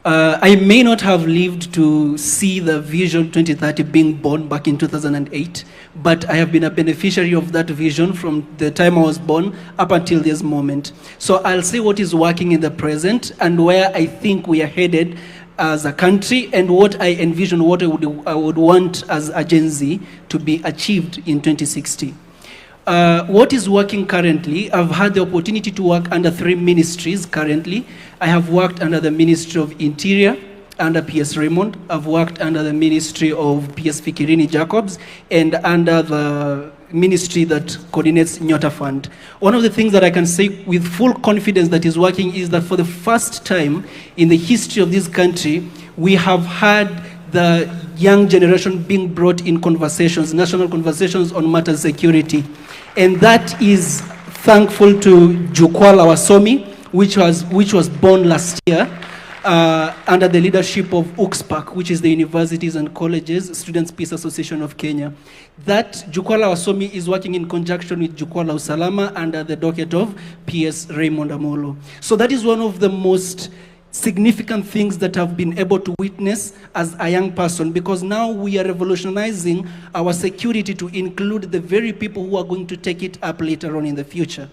I may not have lived to see the Vision 2030 being born back in 2008, but I have been a beneficiary of that vision from the time I was born up until this moment. So I'll say what is working in the present and where I think we are headed as a country and what I envision, what I would want as a Gen Z to be achieved in 2060. What is working currently? I've had the opportunity to work under 3 ministries currently. I have worked under the Ministry of Interior, under PS Raymond. I've worked under the Ministry of PS Fikirini Jacobs, and under the ministry that coordinates Nyota Fund. One of the things that I can say with full confidence that is working is that for the first time in the history of this country, we have had the young generation being brought in conversations, national conversations on matters security. And that is thankful to Jukwaa la Wasomi, which was born last year under the leadership of UCSPAC, which is the Universities and Colleges Students' Peace Association of Kenya. That Jukwaa la Wasomi is working in conjunction with Jukwaa la Usalama under the docket of PS Raymond Amolo. So that is one of the most significant things that I've been able to witness as a young person, because now we are revolutionizing our security to include the very people who are going to take it up later on in the future.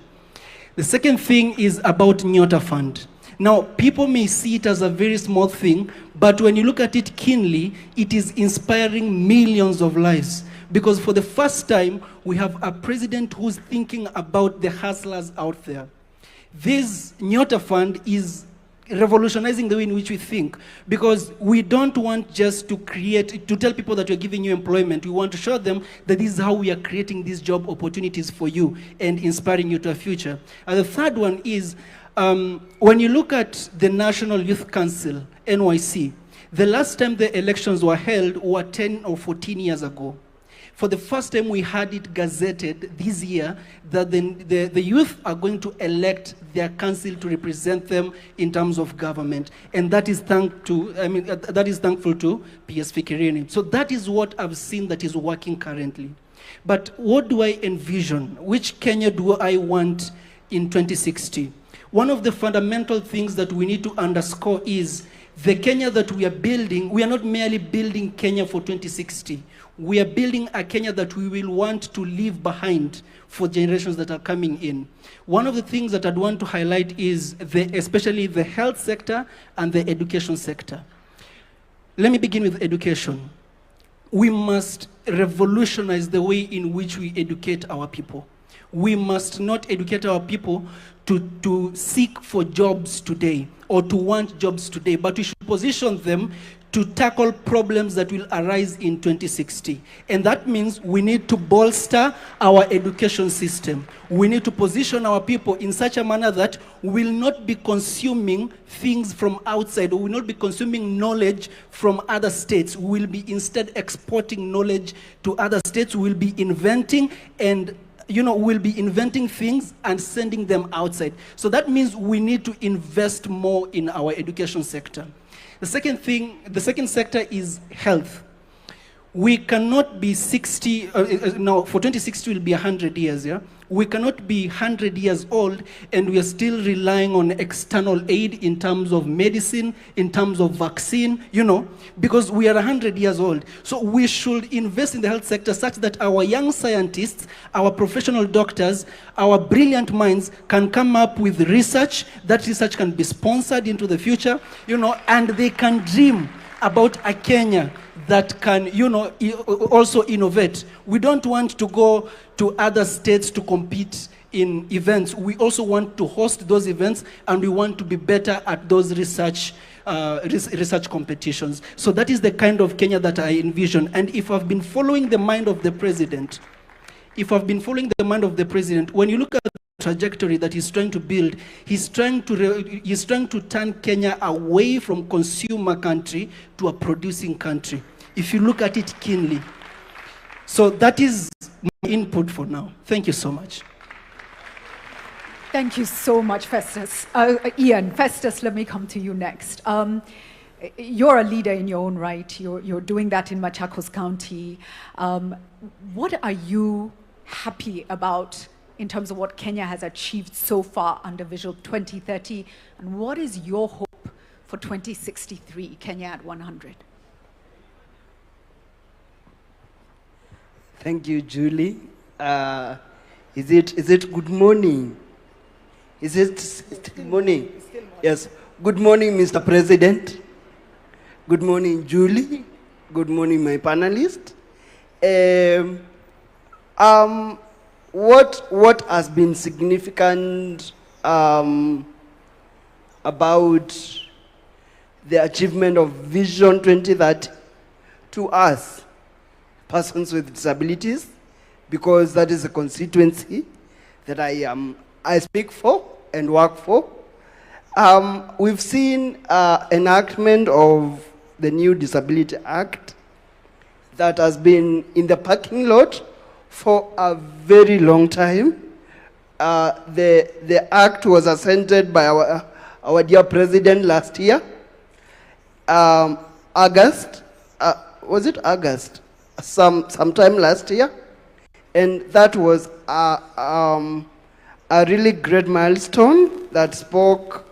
The second thing is about Nyota Fund. Now, people may see it as a very small thing, but when you look at it keenly, it is inspiring millions of lives. Because for the first time, we have a president who's thinking about the hustlers out there. This Nyota Fund is revolutionizing the way in which we think, because we don't want just to tell people that we're giving you employment. We want to show them that this is how we are creating these job opportunities for you and inspiring you to a future. And the third one is, when you look at the National Youth Council, NYC, the last time the elections were held were 10 or 14 years ago. For the first time, we had it gazetted this year that the youth are going to elect their council to represent them in terms of government, and that is thankful to PS Fikirini. So that is what I've seen that is working currently. But what do I envision? Which Kenya do I want in 2060? One of the fundamental things that we need to underscore is the Kenya that we are building. We are not merely building Kenya for 2060. We are building a Kenya that we will want to leave behind for generations that are coming in. One of the things that I'd want to highlight is especially the health sector and the education sector. Let me begin with education. We must revolutionize the way in which we educate our people. We must not educate our people to seek for jobs today or to want jobs today, but we should position them to tackle problems that will arise in 2060. And that means we need to bolster our education system. We need to position our people in such a manner that we will not be consuming things from outside, or we will not be consuming knowledge from other states. We will be instead exporting knowledge to other states. We will be inventing and we'll be inventing things and sending them outside. So that means we need to invest more in our education sector. The second sector is health. We cannot be 60, now for 2060 will be 100 years, yeah? We cannot be 100 years old and we are still relying on external aid in terms of medicine, in terms of vaccine, because we are 100 years old. So we should invest in the health sector such that our young scientists, our professional doctors, our brilliant minds can come up with research. That research can be sponsored into the future, and they can dream about a Kenya that can, also innovate. We don't want to go to other states to compete in events. We also want to host those events, and we want to be better at those research competitions. So that is the kind of Kenya that I envision. And if I've been following the mind of the president, when you look at the trajectory that he's trying to build, he's trying to turn Kenya away from consumer country to a producing country, if you look at it keenly. So that is my input for now. Thank you so much. Thank you so much, Festus. Ian, Festus, let me come to you next. You're a leader in your own right. You're doing that in Machakos County. What are you happy about in terms of what Kenya has achieved so far under Vision 2030? And what is your hope for 2063, Kenya at 100? Thank you, Julie. Is it good morning? Is it good morning? Yes. Good morning, Mr. President. Good morning, Julie. Good morning, my panelists. What has been significant about the achievement of Vision 2030 to us, persons with disabilities, because that is a constituency that I speak for and work for. We've seen enactment of the new Disability Act that has been in the parking lot for a very long time. The act was assented by our dear president last year, August. Was it August? Sometime last year, and that was a really great milestone that spoke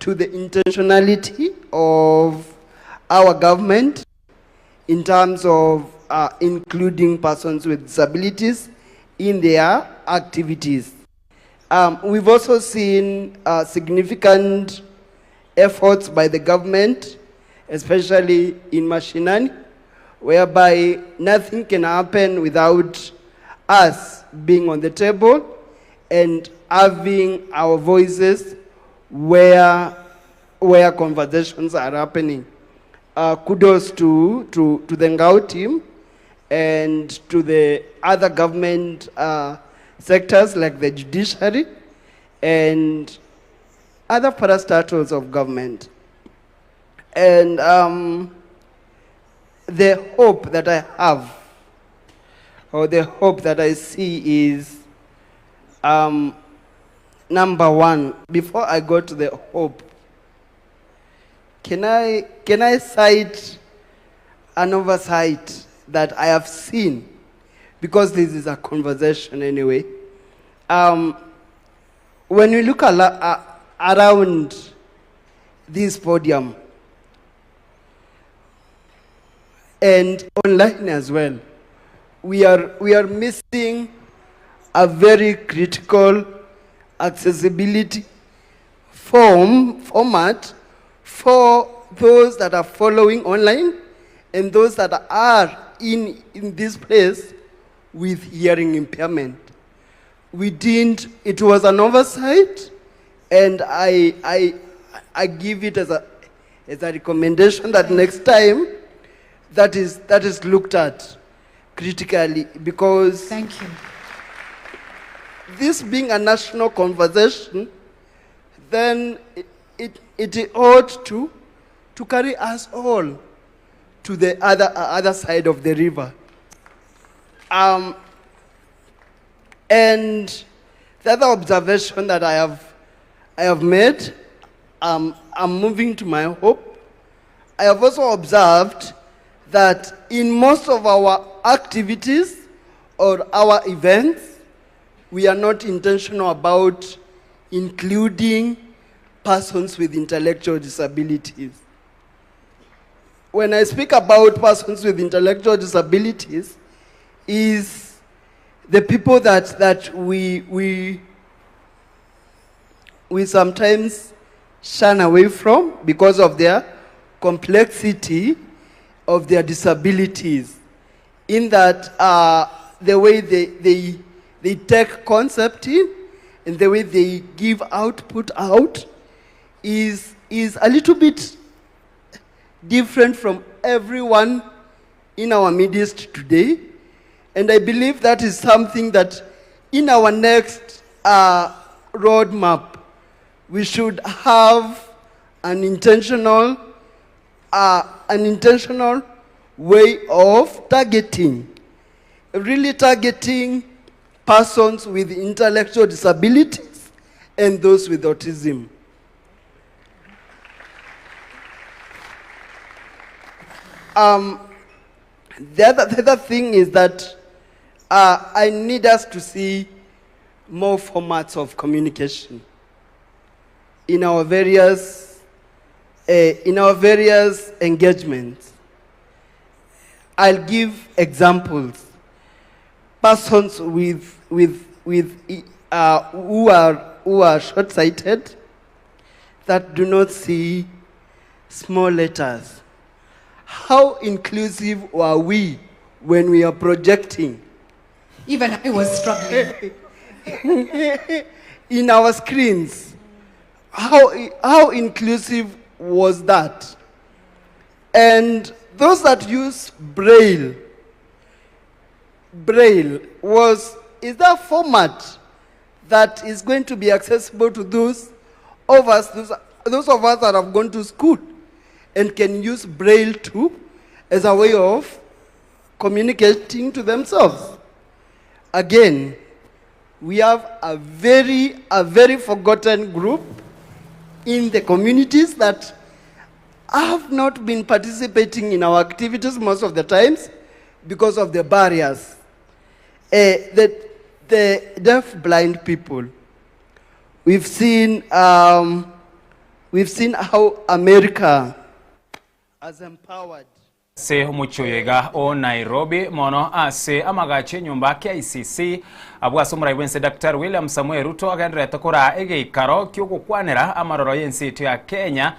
to the intentionality of our government in terms of including persons with disabilities in their activities. We've also seen significant efforts by the government, especially in mashinani, whereby nothing can happen without us being on the table and having our voices where conversations are happening. Kudos to the Ngao team and to the other government sectors like the judiciary and other parastatals of government. And the hope that I have, or the hope that I see is, number one, before I go to the hope, can I cite an oversight that I have seen? Because this is a conversation anyway. When we look around this podium, and online as well, we are missing a very critical accessibility format for those that are following online and those that are in this place with hearing impairment. It was an oversight, and I give it as a recommendation that next time that is looked at critically, because thank you. This being a national conversation, then it ought to carry us all to the other side of the river. And the other observation that I have made, I'm moving to my hope. I have also observed that in most of our activities or our events, we are not intentional about including persons with intellectual disabilities. When I speak about persons with intellectual disabilities, is the people that we sometimes shun away from because of their complexity of their disabilities, in that the way they take concept in and the way they give output out is a little bit different from everyone in our midst today. And I believe that is something that in our next roadmap, we should have an intentional way of targeting, really targeting persons with intellectual disabilities and those with autism. The other thing is that I need us to see more formats of communication in our various engagements. I'll give examples. Persons who are short-sighted, that do not see small letters, how inclusive were we when we are projecting? Even I was struggling. In our screens, how inclusive was that? And those that use Braille is that format that is going to be accessible to those of us that have gone to school and can use Braille too as a way of communicating to themselves. Again, we have a very forgotten group in the communities that have not been participating in our activities most of the times because of the barriers. The deaf-blind people, we've seen how America has empowered. Se muchoyega o Nairobi mono ase amagache nyumba kia ICC abwa sumra iwense Dr. William Samuel Ruto agendre tokora ege ikaro kyuko kwanera amaroro yensi tu ya Kenya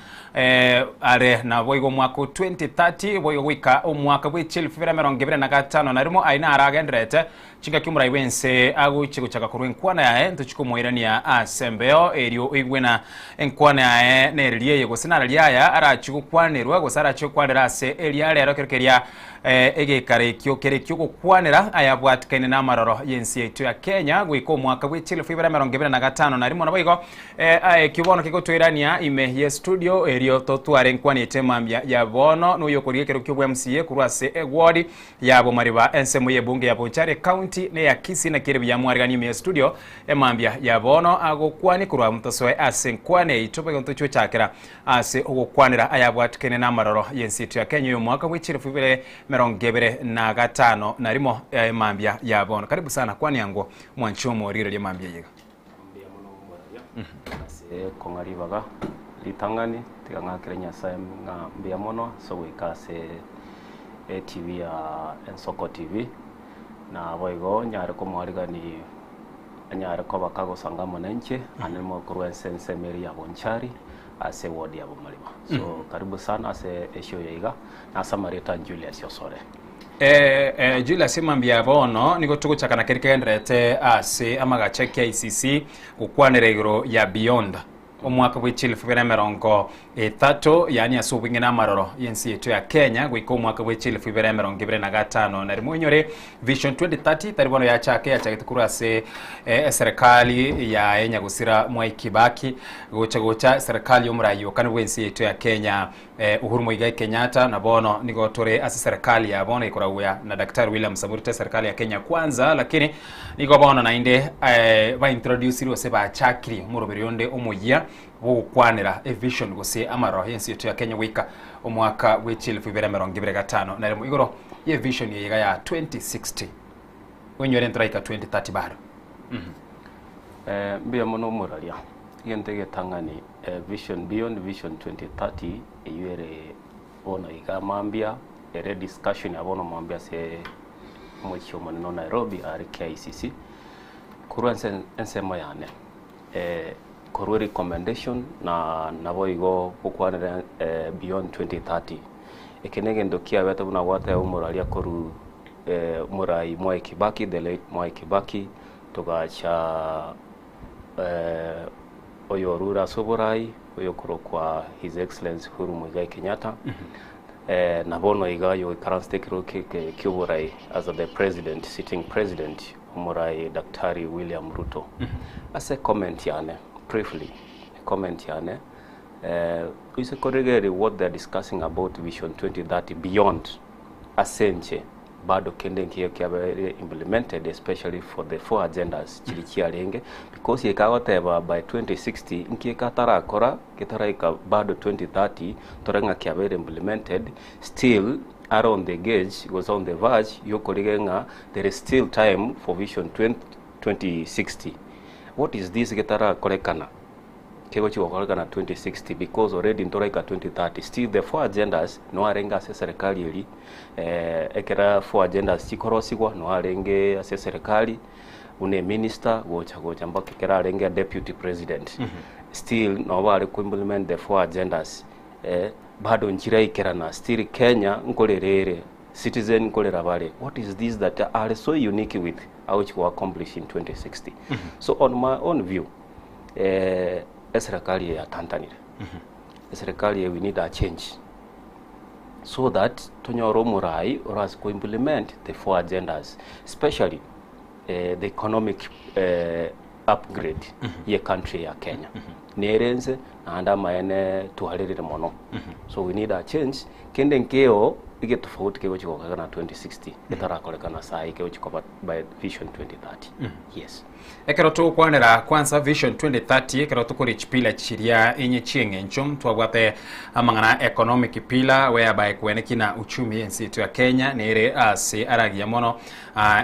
are na boigo mwaka 2030 boigo wika omwaka bw'echili 2025 na rimo aina aragendrete chinga kyumra iwense agu chiko chaka kurwenkwana yae ntuchikumwirania asembeo erio igwena enkwana yae neriye yego sinaralia ara chikukwanirwa gusara chikwanira ase elia rero kerekeria ege karekyo kerekyo kukwanira ayabwatikane na maroro yensi yetu ya Kenya gwiko mwaka bw'echili 2025 na rimo na boigo kibono kigotwirania ime ye studio erio totware nkwani temambya ya bono nuyo kurikero kyo MCA kurwase egwadi yabo mariba ensemo ye bunge ya Bonchare County ne ya Kisii na kire bya mwarigani ime studio emambya ya bono agokwani kurwa mutasoe ase nkwane itope gonto chakera ase ogokwanira ayabwatikane na maroro yensi yetu ya Kenya yo mwaka bw'echili 2025 na rimo emambya ya bono. Karibu sana kwani yango mwanchomo rire mambya yega kongaribaga litangani tiganga kirenya sam nga mbia mono so wikase TV ya Yensoko TV na boigo nyare ko mwarigani nyare ko bakago sanga monenche anemo kurwense semeri ya Bonchari ase wodi ya Bomaliba. So karibu sana ase esho yega na Samarita Julius Yosore. Julius mambya bono niko tukuchaka na kerikendrete ase amagache kia ICC kukwaneregro ya Beyond omwaka bw'echili 2023 yani asubinge na maroro yensi yetu ya Kenya gwiko omwaka bw'echili 2025 na rimonyore Vision 2030 taribono ya chake ya chagitukura ase serikali ya enya gusira Mwai Kibaki gocha serikali yomurayo kana bwensi yetu ya Kenya Uhuru Muigai Kenyatta na bono nigotore ase serikali ya bono ikorawea na Dr. William Samuel serikali ya Kenya kwanza lakini nigo bono na inde ba introduce ro seba chakiri muroberionde omuya wo kwanira vision gose amaro yensi yetu ya Kenya wika omwaka w'echili 2025 na remo igoro ye vision yega ya 2060 wenywere ntraika 2030 bado mbia mono muralia yentege tangani vision beyond vision 2030 eyere ono iga mambia ere discussion abono mambia se mwicho maneno Nairobi ari KICC kurwanse ensema yane korwe recommendation na boigo kukwanira beyond 2030 ekenege ndokia beta buna wata umuralia koru murai Mwai Kibaki the late Mwai Kibaki togacha oyo rura soborai oyo kurokwa His Excellency Uhuru Muigai Kenyatta na bono igayo current state kyoborai as the president sitting president umurai Daktari William Ruto as a comment yane briefly comment yane is a corrigate what they're discussing about Vision 2030 beyond asenche bado kende nkiyo kiabe implemented especially for the 4 agendas chilikia lenge because yekawateba by 2060 nkiye katara kora kitaraika bado 2030 torenga kiabe implemented still are on the gauge was on the verge yokoligenga there is still time for Vision 2060. What is this getara korekana kegochi wakolekana 2060 because already ntoraika 2030 still the 4 agendas no arenga ase serikali eli ekera 4 agendas chikorosigwa no arenge ase serikali une minister gocha mbaka kera arenge deputy president still no bari ku implement the 4 agendas bado nchira ikerana still Kenya nkolerere citizen nkolera bale. What is this that are so unique with which were accomplished in 2060? So on my own view, serikali ya Tanzania, serikali we need a change so that tonyoro murai or as ko implement the 4 agendas, especially the economic upgrade ye country ya Kenya. Nerenze na anda maene tuhalirire mono. So we need a change kende nkeo ige tofauti kego chiko kana 2060 itarakolekana saa ige chiko by vision 2030. Yes. Ekero tu kwanera kwanza vision 2030 ekero tu kuri chipila chiria inye chienge nchum tuwabwate amangana economic pillar whereby kwenekina uchumi ensi tu ya Kenya nere asi aragi ya mono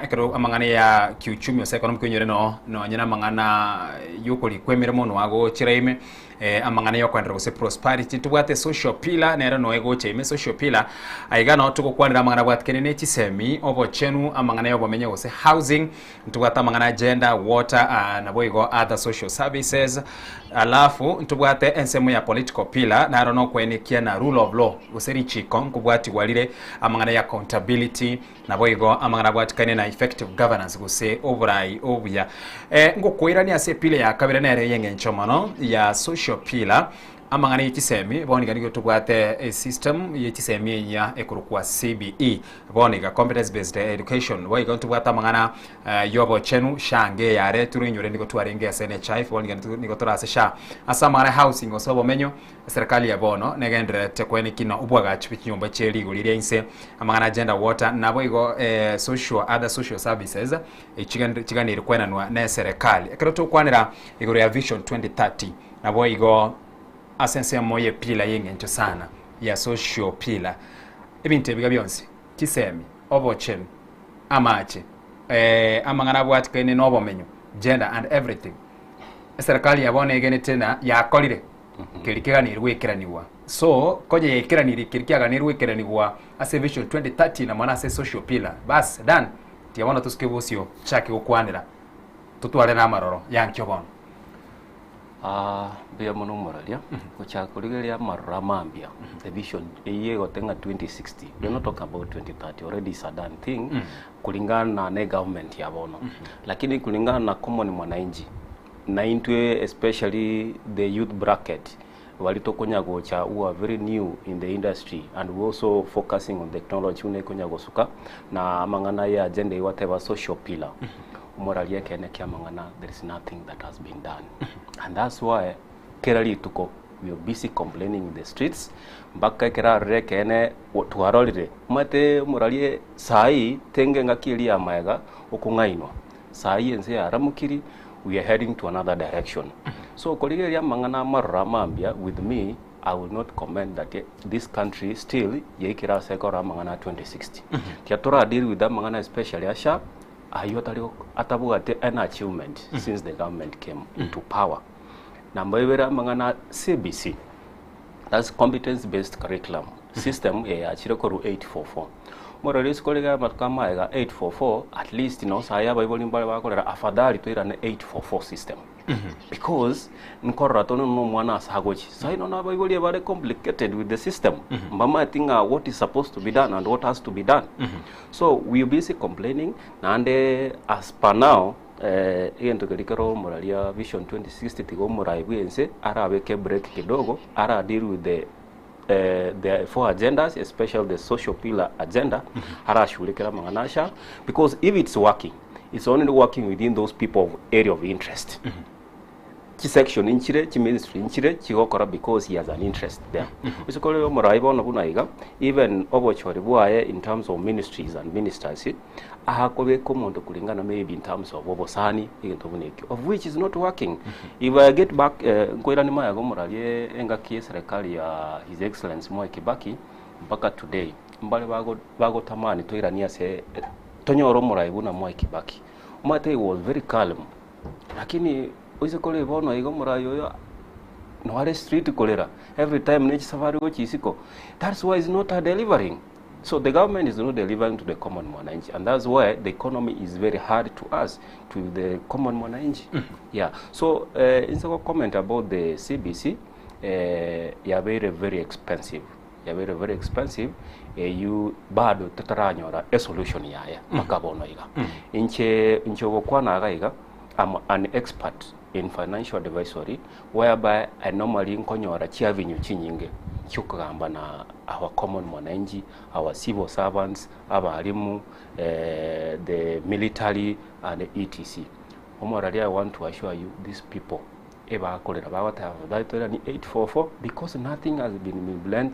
ekero amangana ya kiuchumi ose economic nyere no nyina amangana yukuli kwemire mono wago chiraime amangana yo kwandira ose prosperity tubwate social pillar nere no ego cheme social pillar aigano tuko kwanira amangana bwatkenene ne chisemi obo chenu amangana yo bomenye ose housing tubwata amangana gender water na boigo other social services alafu ntubwate ensemo ya political pillar na rono kwenikia na rule of law useri chikon kubwati walire amangana ya accountability na boigo amangana bwatikane na effective governance guse oburai obuya ngokwirani ase pillar ya kabira na yenge nchomano ya social pillar amangana yitisemi boniga nigo tubwate a system yitisemi ya ekurukwa CBE boniga competence based education boigo tubwata amangana yobo chenu shange yare turinyure nigo twarenge SNHIF boniga nigo turase sha asamara housing osobo menyo serikali ya bono negendere tekweni kino ubwaga chipinyomba cheli gulire inse amangana gender water na boigo social other social services chiganire kwenanwa na serikali ekero tukwanira iguru ya vision 2030 na boigo asense moye pila yenge ncho sana ya social pila ebinte biga byonse kisemi obochen amache amangana bwatikene nobo menyo gender and everything serikali yabone egene tena yakolire kirikiganirwe ikiraniwa so koje yekiranire kirikiganirwe ikiraniwa ase vision 2030 na mwana ase social pila bas dan tiyabona tuskebusio chaki okwanira tutwale na maroro yankyobono bia mono moralia kuchakuligelia marura mambia the vision eye gotenga 2060 we're not talking about 2030 already is a done thing kulingana na government ya bono lakini kulingana na common mwananchi na intwe especially the youth bracket walitokonya gocha who are very new in the industry and we also focusing on technology unekonya gosuka na mangana ya agenda whatever social pillar moralia kene kia mangana there is nothing that has been done and that's why kerali tuko we are busy complaining in the streets mbaka kerare kene tuharolire mate moralie sai tenge ngakili ya maega okungainwa sai ense ya ramukiri we are heading to another direction so koligelia mangana marra mambia with me I will not comment that this country still yekira sekora mangana 2060 tiatora deal with that mangana especially asha ayotari atabuate an achievement since the government came into power. Number ibera mangana CBC, that's competence based curriculum system ya chirokoru 844. Moralis kolega matkama ega 844 at least saya bible nimbale bakolera afadhali to irane 844 system. Because nkora tono no mwana asagochi so na bible ya very complicated with the system mama think what is supposed to be done and what has to be done so we are busy complaining and as per now into kelikero moralia vision 2060 tigo morai bwense ara beke break kidogo ara deal with the 4 agendas, especially the social pillar agenda, because if it's working, it's only working within those people of area of interest. Chi section inchire, chi ministry inchire, chi okora because he has an interest there. Usikole yo moraibo na bunaiga, even obochori buaye in terms of ministries and ministers, ahakobe komondo kulingana maybe in terms of obosani, of which is not working. If I get back, ngoira ni maya gomoralie enga kie serikali ya His Excellency Mwai Kibaki, mpaka today, mbale bago tamani toirania se tonyoro moraibu na Mwai Kibaki. Umate was very calm, lakini usikole bono igo morayo no are street kolera every time nechi safari go chisiko. That's why it's not delivering. So the government is not delivering to the common mwananchi, and that's why the economy is very hard to us, to the common mwananchi. Yeah. So in some comment about the CBC, yeah, very expensive. ya very very expensive you bado tataranyora a solution yaya makabono iga inche gokwana iga I'm an expert in financial advisory whereby I normally nkonyora chiavinyu chinyinge cyukugamba na our common mwananchi, our civil servants, abalimu, the military and the etc. Omorali, I want to assure you these people eba kolera bawata that 844 because nothing has been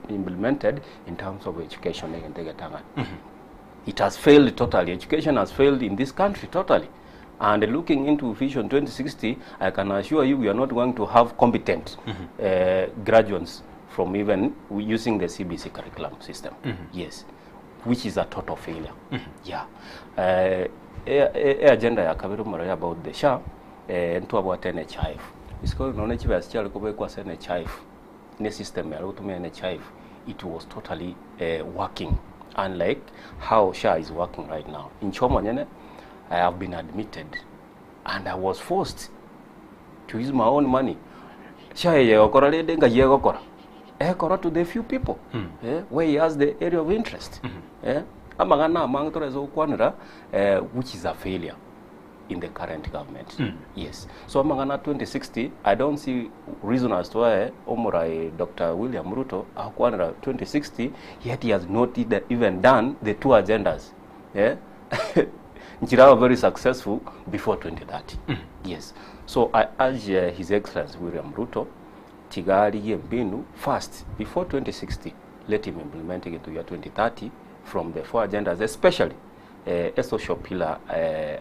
implemented in terms of education in Tegatanga. It has failed totally. Education has failed in this country totally. And looking into Vision 2060, I can assure you we are not going to have competent graduates from even using the CBC curriculum system. Yes, which is a total failure. Yeah. Agenda ya kabiru mara about the SHA ntu about NHIF. Isko none chiba sichali kuwe kwa NHIF. Ne system ya utumia NHIF. It was totally working, unlike how SHA is working right now. In Choma nyene, I have been admitted and I was forced to use my own money. SHA ye okora le denga ye okora. Ekora to the few people where he has the area of interest. Amagana amangtora zo kwanira which is a failure in the current government. Yes. So amagana 2060, I don't see reason as to why Omorai Dr. William Ruto akwanira 2060 yet he has not even done the two agendas. Njirawa very successful before 2030. Yes. So I urge His Excellency William Ruto Tigari Yembinu first before 2060. Let him implement it into year 2030 from the four agendas, especially a social pillar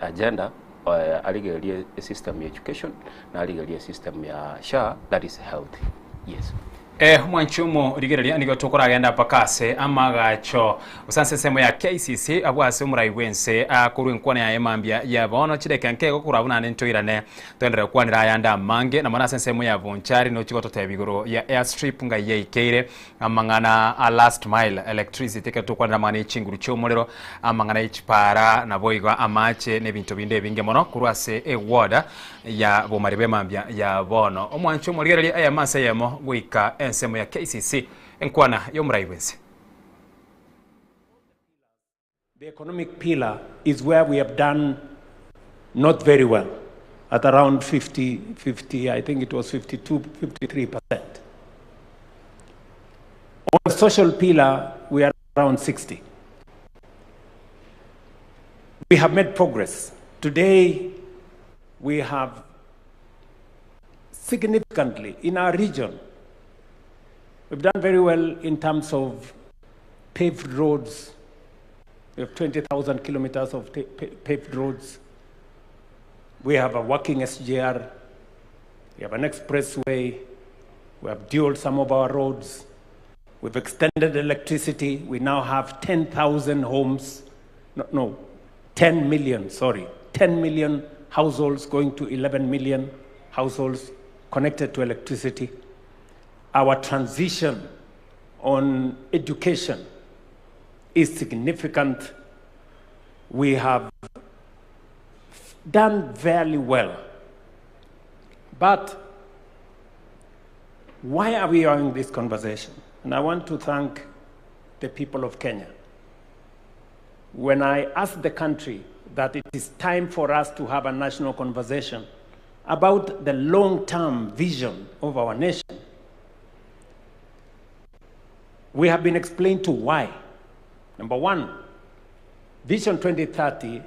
agenda, a system education, a system SHA that is healthy. Yes. Mwanchumo rigereria nigo tukora agenda pakase amagacho usanse semo ya KCC abwase umurai wense akuru nkwane ya emambia ya bono chideke nkego kurabuna nentoirane twendere kwanira ayanda mange na mana semo ya bonchari no chigoto tebigoro ya airstrip nga yeikeire amangana a last mile electricity ke tukwanira mane chinguru cyomurero amangana ichipara na boigwa amache nebintu binde binge mono kurwase ward ya bomaribe mambia ya bono omwanchumo rigereria aya mase yemo gwika ensemo ya KCC enkwana yomraiwense. The economic pillar is where we have done not very well at around 50, I think it was 52, 53%. On the social pillar, we are around 60. We have made progress. Today, we have significantly in our region, we've done very well in terms of paved roads. We have 20,000 kilometers of paved roads. We have a working SGR. We have an expressway. We have dual some of our roads. We've extended electricity. We now have 10,000 homes. 10 million, sorry. 10 million households going to 11 million households connected to electricity. Our transition on education is significant. We have done very well. But why are we having this conversation? And I want to thank the people of Kenya. When I asked the country that it is time for us to have a national conversation about the long-term vision of our nation, we have been explained to why. Number one, Vision 2030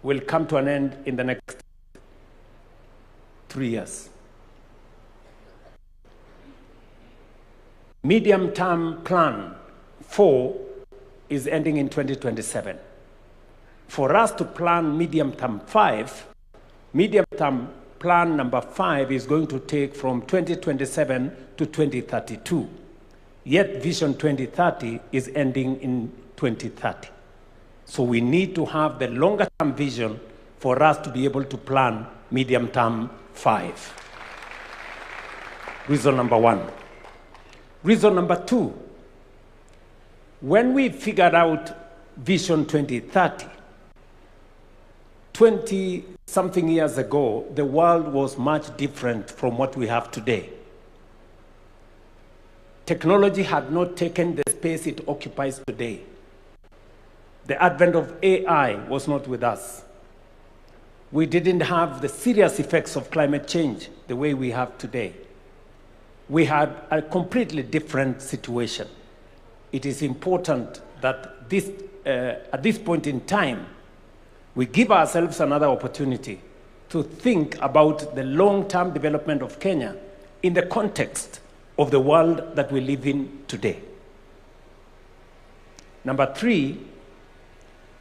will come to an end in the next 3 years. Medium-term plan 4 is ending in 2027. For us to plan medium-term 5, medium-term plan number 5 is going to take from 2027 to 2032. Yet Vision 2030 is ending in 2030. So we need to have the longer-term vision for us to be able to plan medium-term 5. Reason number 1. Reason number 2, when we figured out Vision 2030, 20-something years ago, the world was much different from what we have today. technology had not taken the space it occupies today. The advent of AI was not with us. We didn't have the serious effects of climate change the way we have today. We had a completely different situation. It is important that at this point in time, we give ourselves another opportunity to think about the long-term development of Kenya in the context of the world that we live in today. Number 3,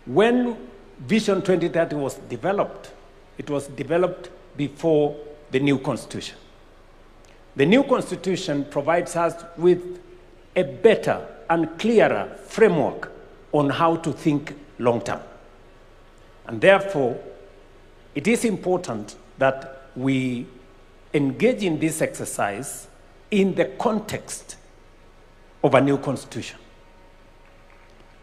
when Vision 2030 was developed, it was developed before the new constitution. The new constitution provides us with a better and clearer framework on how to think long-term. And therefore, it is important that we engage in this exercise in the context of a new constitution.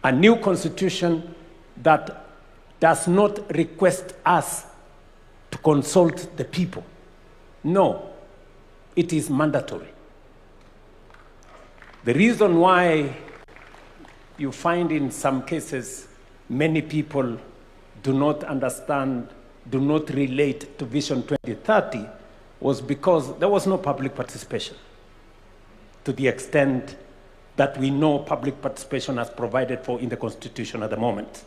A new constitution that does not request us to consult the people. No, it is mandatory. The reason why you find in some cases many people do not understand, do not relate to Vision 2030 was because there was no public participation to the extent that we know public participation as provided for in the Constitution at the moment.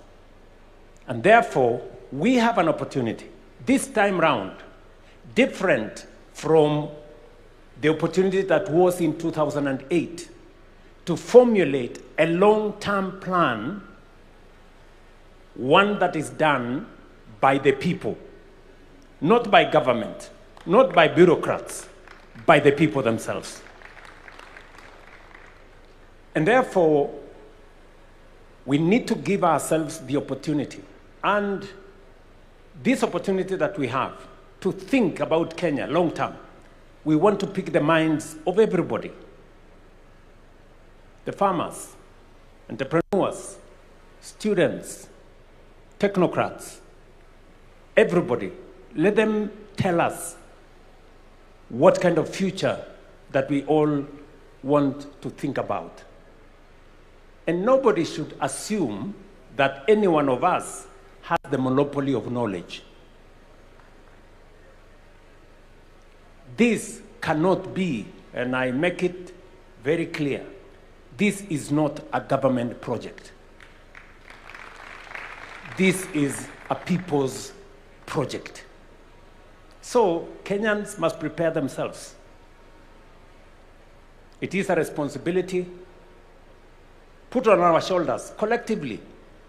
And therefore, we have an opportunity this time round, different from the opportunity that was in 2008, to formulate a long-term plan, one that is done by the people, not by government, not by bureaucrats, by the people themselves. And therefore, we need to give ourselves the opportunity, and this opportunity that we have to think about Kenya long term. We want to pick the minds of everybody. The farmers, entrepreneurs, students, technocrats, everybody. Let them tell us what kind of future that we all want to think about. And nobody should assume that any one of us has the monopoly of knowledge. This cannot be, and I make it very clear, this is not a government project. This is a people's project. So Kenyans must prepare themselves. It is a responsibility put on our shoulders collectively.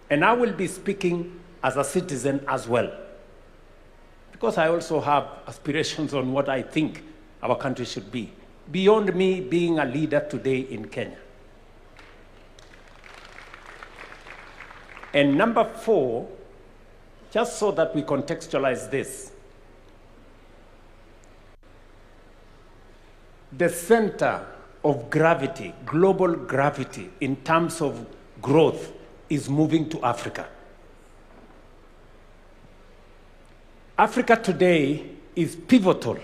And I will be speaking as a citizen as well, because I also have aspirations on what I think our country should be, beyond me being a leader today in Kenya. And number 4, just so that we contextualize this, the center of gravity, global gravity, in terms of growth, is moving to Africa. Africa today is pivotal.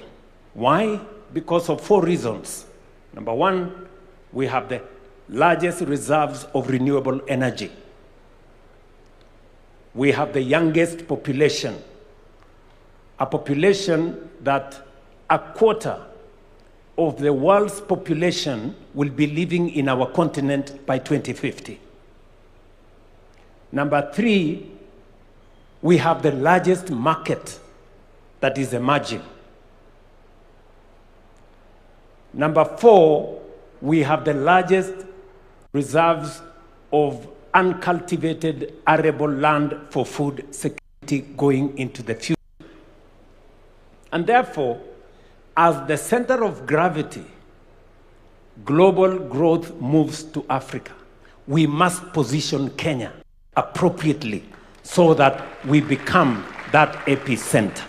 Why? Because of 4 reasons. Number 1, we have the largest reserves of renewable energy. We have the youngest population, a population that a quarter of the world's population will be living in our continent by 2050. Number 3, we have the largest market that is emerging. Number 4, we have the largest reserves of uncultivated arable land for food security going into the future. And therefore, as the center of gravity, global growth moves to Africa, we must position Kenya appropriately so that we become that epicenter.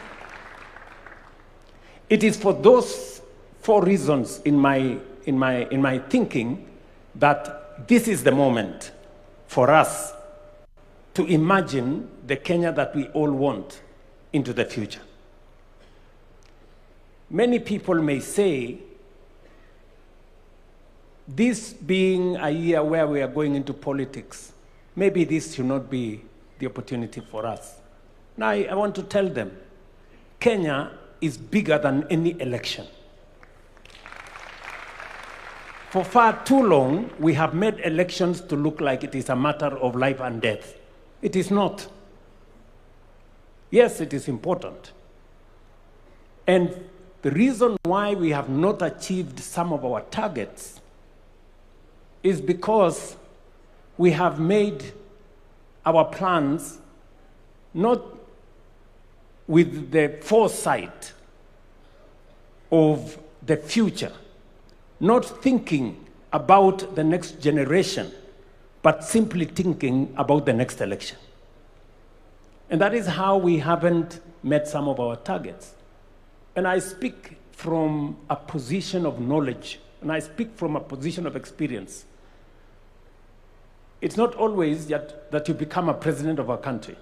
It is for those 4 reasons in my thinking that this is the moment for us to imagine the Kenya that we all want into the future. Many people may say this being a year where we are going into politics, maybe this should not be the opportunity for us. Now, I want to tell them, Kenya is bigger than any election. For far too long, we have made elections to look like it is a matter of life and death. It is not. Yes, it is important. And the reason why we have not achieved some of our targets is because we have made our plans not with the foresight of the future, not thinking about the next generation, but simply thinking about the next election. And that is how we haven't met some of our targets. And I speak from a position of knowledge, and I speak from a position of experience. It's not always that you become a president of a country.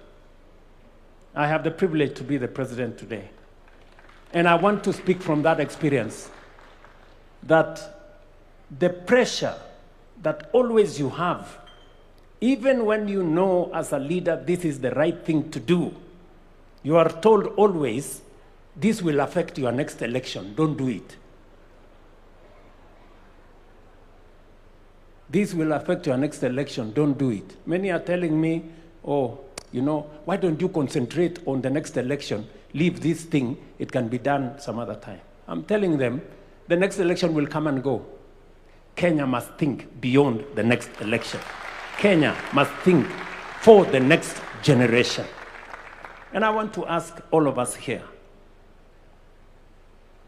I have the privilege to be the president today. And I want to speak from that experience, that the pressure that always you have, even when you know as a leader this is the right thing to do, you are told always, this will affect your next election, don't do it. This will affect your next election, don't do it. Many are telling me, oh, you know, why don't you concentrate on the next election? Leave this thing, it can be done some other time. I'm telling them, the next election will come and go. Kenya must think beyond the next election. Kenya must think for the next generation. And I want to ask all of us here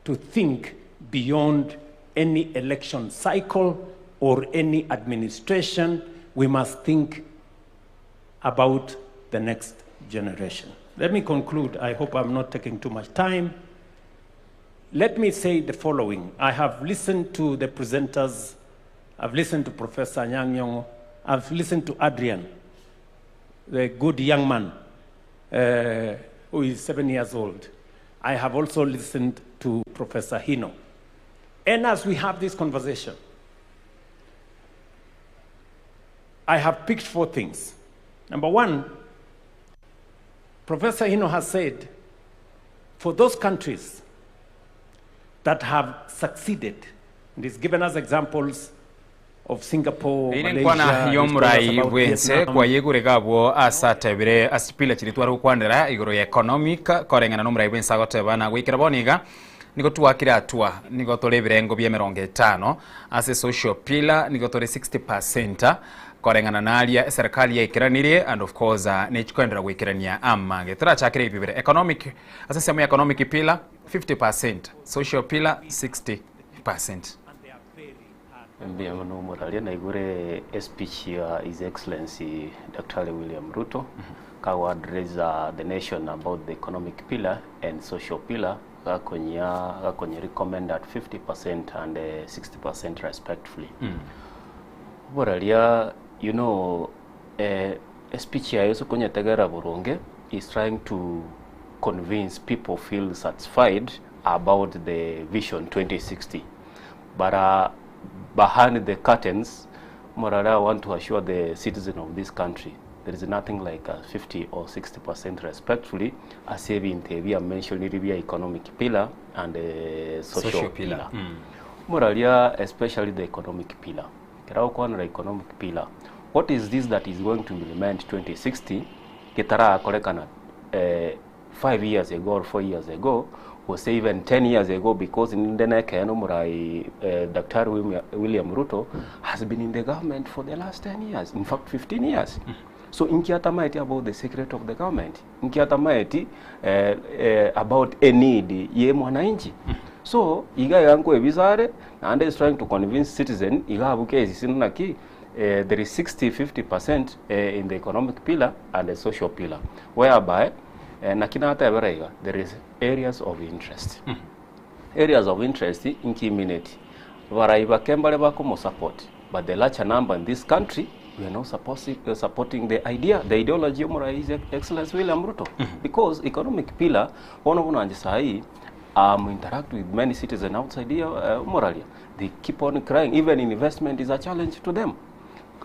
to think beyond any election cycle or any administration. We must think about the next generation. Let me conclude. I hope I'm not taking too much time. Let me say the following. I have listened to the presenters. I've listened to Professor Anyang' Nyong'o. I've listened to Adrian, the good young man who is 7 years old. I have also listened to Professor Hino. And as we have this conversation, I have picked 4 things. Number one, Professor Hino has said, for those countries that have succeeded, and he's given us examples of Singapore, Malaysia, yomurai wense kwa yegure gabo asatebire asipila chiritwara kwandera igoro ya economic korengana no murai wense agotebana gwikira boniga nigo twakira atwa nigo torebire ngo bya 50 ase social pillar nigo tore 60% korengana nalia serikali ya ikiranirie and of course nechikondera gwikirania amange turachakire ibibire economic ase economic pillar 50%, social pillar 60%. Mbiamano moralia na igure speech ya His Excellency Dr. William Ruto kawa address the nation about the economic pillar and social pillar gakonya recommend at 50% and 60% respectively. Moralia, you know, speech ya Yesu konya tegera buronge is trying to convince people feel satisfied about the vision 2060, but behind the curtains, Morara, I want to assure the citizen of this country, there is nothing like 50 or 60% respectfully, as Tevia mentioned the economic pillar and the social pillar. Moralia, especially the economic pillar. The economic pillar. What is this that is going to implement 2060? Ketara Korekana 5 years ago or 4 years ago, or say even 10 years ago, because in Indonesia, Dr. William Ruto has been in the government for the last 10 years, in fact 15 years. So inkiatamaiti about the secret of the government, inkiatamaiti about a need ye mwananchi. So iga yangu ebizare and is trying to convince citizen iga abuke isinunaki there is 60-50% in the economic pillar and the social pillar, whereby there is areas of interest. Areas of interest in community. Varaiba kembale bako support, but the larger number in this country, we are not supporting the idea, the ideology of His Excellency William Ruto. Because economic pillar, one of interact with many citizens outside here, Moralia. They keep on crying. Even investment is a challenge to them.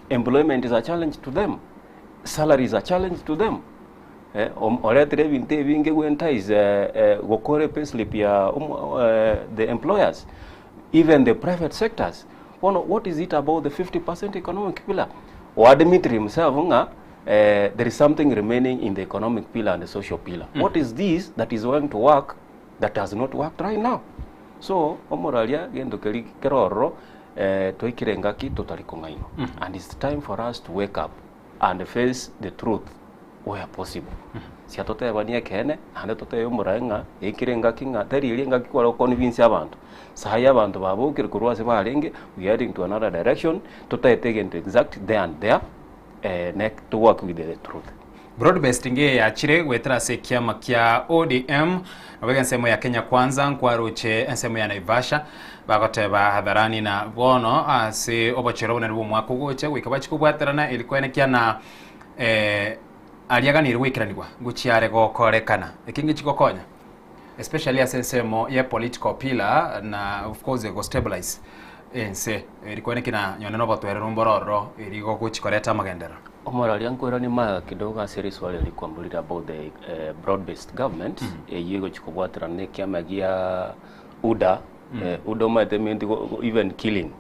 Employment is a challenge to them. Salary is a challenge to them. The employers, even the private sectors. What is it about the 50% economic pillar? Or Dimitri himself, there is something remaining in the economic pillar and the social pillar. What is this that is going to work that has not worked right now? So, Omoralia, and it's time for us to wake up and face the truth where possible. Si atote bania kene ande tote yomurenga ekirenga kinga terirenga kikwalo convince abantu sahaya abantu babukire kurwase barenge we heading to another direction tote take into exact there and there neck to work with the truth. Broad-based nge ya chire wetera se kiama kia ODM wega nsemo ya Kenya Kwanza nkwaruche nsemo ya Naivasha bagoteba hadharani na bono ase obochero na rubu mwako goche wikabachi kubwaterana ilikuwa kia na aliaganirwe wikiranirwa guchiare gokorekana ikingi chikokonya especially as nsemo ya political pillar na of course go stabilize ense ilikuwa kina nyoneno batwere rumbororo iligo guchikoreta magendera. Omoralia nkwera ni maya kidogo asiri swali likwambulira about the broad-based government yego chikobwatira ne kiamagia UDA UDA might even killing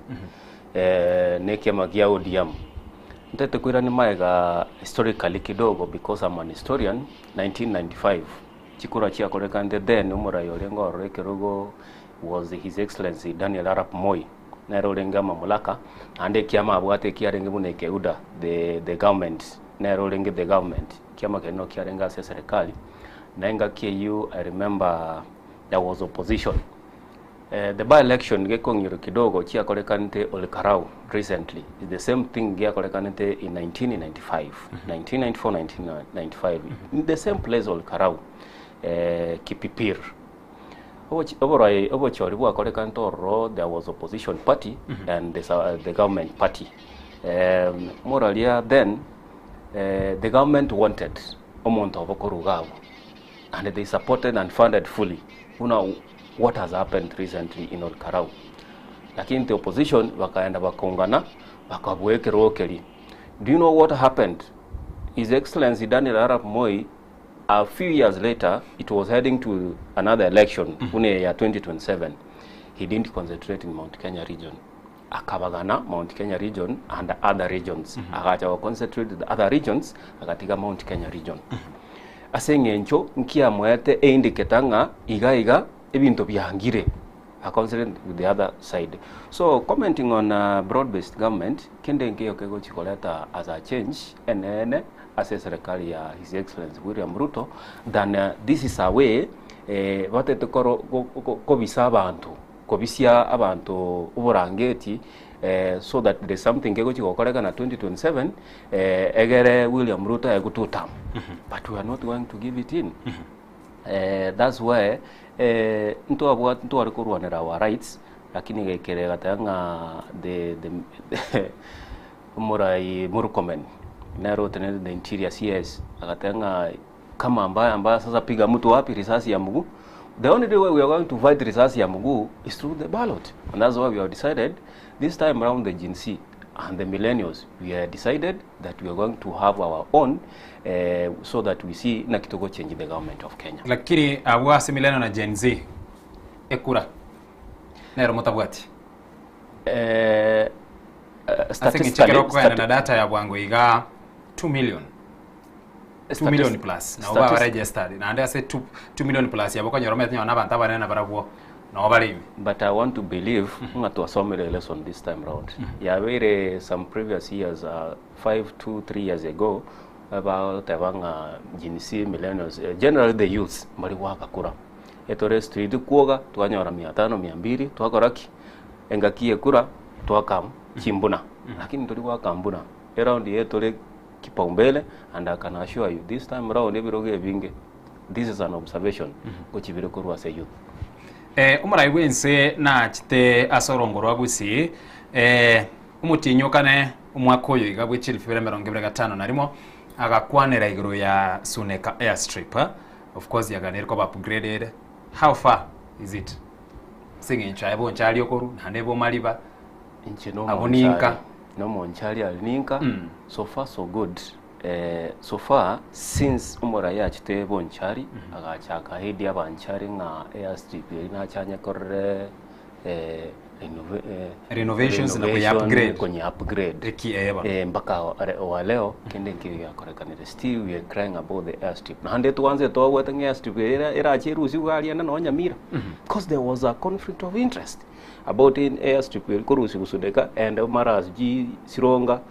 ne kiamagia ODM ntete kwera ni maya historically kidogo because I'm an historian. 1995 chikura chia korekande then Omoralia olengo rekerogo was His Excellency Daniel Arap Moi Nerolenga mamulaka ande kiama abwate kiarenge buneke UDA the government nerolenge the government kiama keno kiarenga se serikali naenga KU. I remember there was opposition the by election gekongiro kidogo chia kolekante Olkarau recently is the same thing gia kolekante in 1995 1994 in the same place Olkarau Kipipir. There was opposition party and the government party. Moralia then the government wanted and they supported and funded fully. You know what has happened recently in Olkarau. Lakini the opposition wakaenda wakaungana wakabweke rokeli. Do you know what happened? His Excellency Daniel Arap Moi, a few years later, it was heading to another election, ya 2027. He didn't concentrate in Mount Kenya region. Akabagana, Mount Kenya region, and other regions. Akacha concentrate the other regions, akatiga Mount Kenya region. Asengencho, nkia mwete indiketanga, iga, ebinto bihangire. A concentrate with the other side. So, commenting on broad-based government, kende nkeo kego chikoleta as a change, and as a serikali ya His Excellency William Ruto, then this is a way batete kobisa abantu kobisia abantu uburangeti so that there is something kego chikokoreka na 2027 egere William Ruto egututam but we are not going to give it in. That's why nto arikurwanira our rights lakini gekere gatanga the murai murukomen Nero tened the interior CS akatenga kama ambaye sasa piga mtu wapi risasi ya mguu. The only way we are going to fight risasi ya mguu is through the ballot, and that's why we have decided this time around the Gen Z and the millennials we have decided that we are going to have our own so that we see na kitoko change the government of Kenya. Lakini awasi millennial na Gen Z ekura nero mutabwati statistically na data ya bwango iga 2 million plus na oba registered na ande say 2 million plus yabo konyo romete nyona banta banana barabo no bali. But I want to believe to assume the lesson this time round. Yeah, very some previous years 3 years ago about abanga Gen Z millennials generally the youth bali waka kura etore street kuoga twanyora 500 200 twakoraki engakie kura twakam chimbuna lakini tuli wakambuna around yetole kipaumbele and I can assure you this time around ebiroge binge this is an observation which ibiro kurwa say youth umara iwense na chite asorongorwa gusi umutinyukane umwakoyo igabwechiri 2025 narimo agakwanira iguru ya Suneka airstrip of course yaganiriko upgraded. How far is it singe nchaye bo nchali okoru nande bo maliba inche no aboninka no monchali alininka so far so good. So far since umoraya chite bo nchari agachaka hedi abanchari nga airstrip ina chanya korre renovations na kwenye upgrade mpaka wa leo kende nkiya korekanire still we are crying about the airstrip na hande tuanze to weta airstrip era chirusi wali na no Nyamira because there was a conflict of interest about in airstrip kurusi kusudeka and maras ji sironga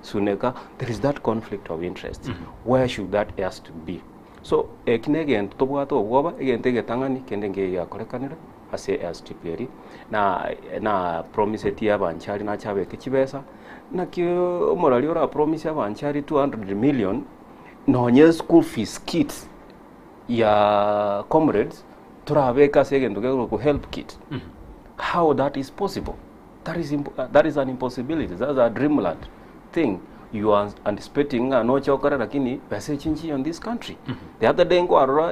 suneka. There is that conflict of interest. Where should that airstrip be? So kinegen to bwato woba egentege tangani kende ngiya korekanire ase airstrip yeri na promise eti abanchari na chabe kechibesa na kyo morali ora promise abanchari 200 million no nye school fees kit ya comrades turabeka segendo ku help kit. How that is possible? That is an impossibility. That's a dreamland thing. You are anticipating no chokara lakini pesa chinchi on this country. The other day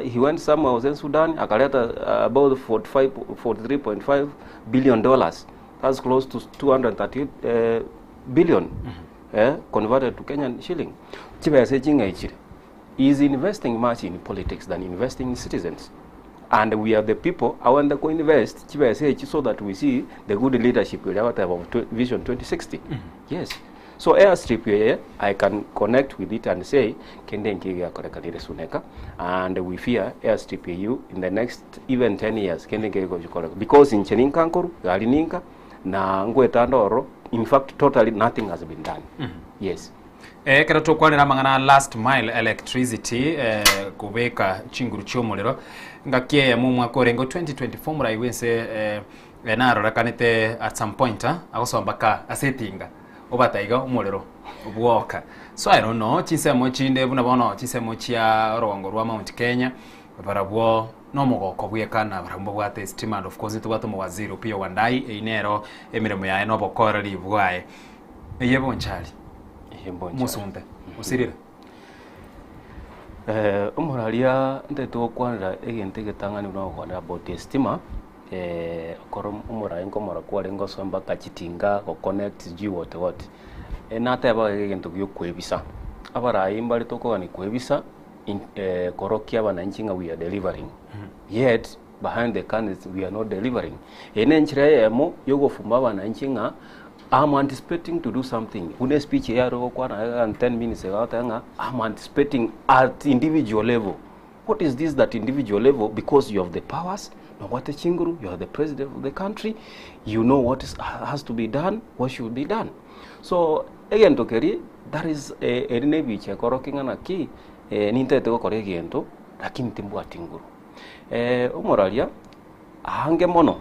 he went somewhere was in Sudan akaleta about 43.5 billion dollars. That's close to 230 billion converted to Kenyan shilling. Chibese chinga ichire is investing much in politics than investing in citizens. And we are the people I want to invest chibese so that we see the good leadership we have of Vision 2060. Yes. So airstrip here, I can connect with it and say, kende nkiga korekanire suneka, and we fear airstrip you in the next even 10 years, kende nkiga koreka, because in cheninka nkoru, galininka, na ngwetandoro, in fact, totally nothing has been done. Yes. Kera tukwanira mangana last mile electricity kubeka chinguru chomolero ngakie ya mumwa korengo 2024 mura iwense naro rakanite at some point agosomba asetinga obataiga umolero obwoka. So I don't know chisemo chinde buna bono chisemo chia rongo rwa Mount Kenya barabwo no mogoko bwekana barambo bwate estimate of course tubato mu waziri pio wandai inero emiremo yae no bokora libwaye eyebo nchali musunde usirira umuralia ndeto kwanira egentege tangani no kwanira about estima korom umurai ngomara kwarengo somba kachitinga ko connect ji what nata yaba egento byo kwebisa abarai mbali toko ni kwebisa korokia bananchi nga we are delivering yet behind the curtains we are not delivering enenchira yemo yogo fumba bananchi nga I'm anticipating to do something. Une speech yaro kwa na 10 minutes ago tanga I'm anticipating at individual level. What is this that individual level? Because you have the powers. No what chinguru, you are the president of the country. You know what has to be done, what should be done. So again to carry that is a nebi che korokinga na ki ninte to kore gento lakini timbu atinguru. Umoralia ahange mono.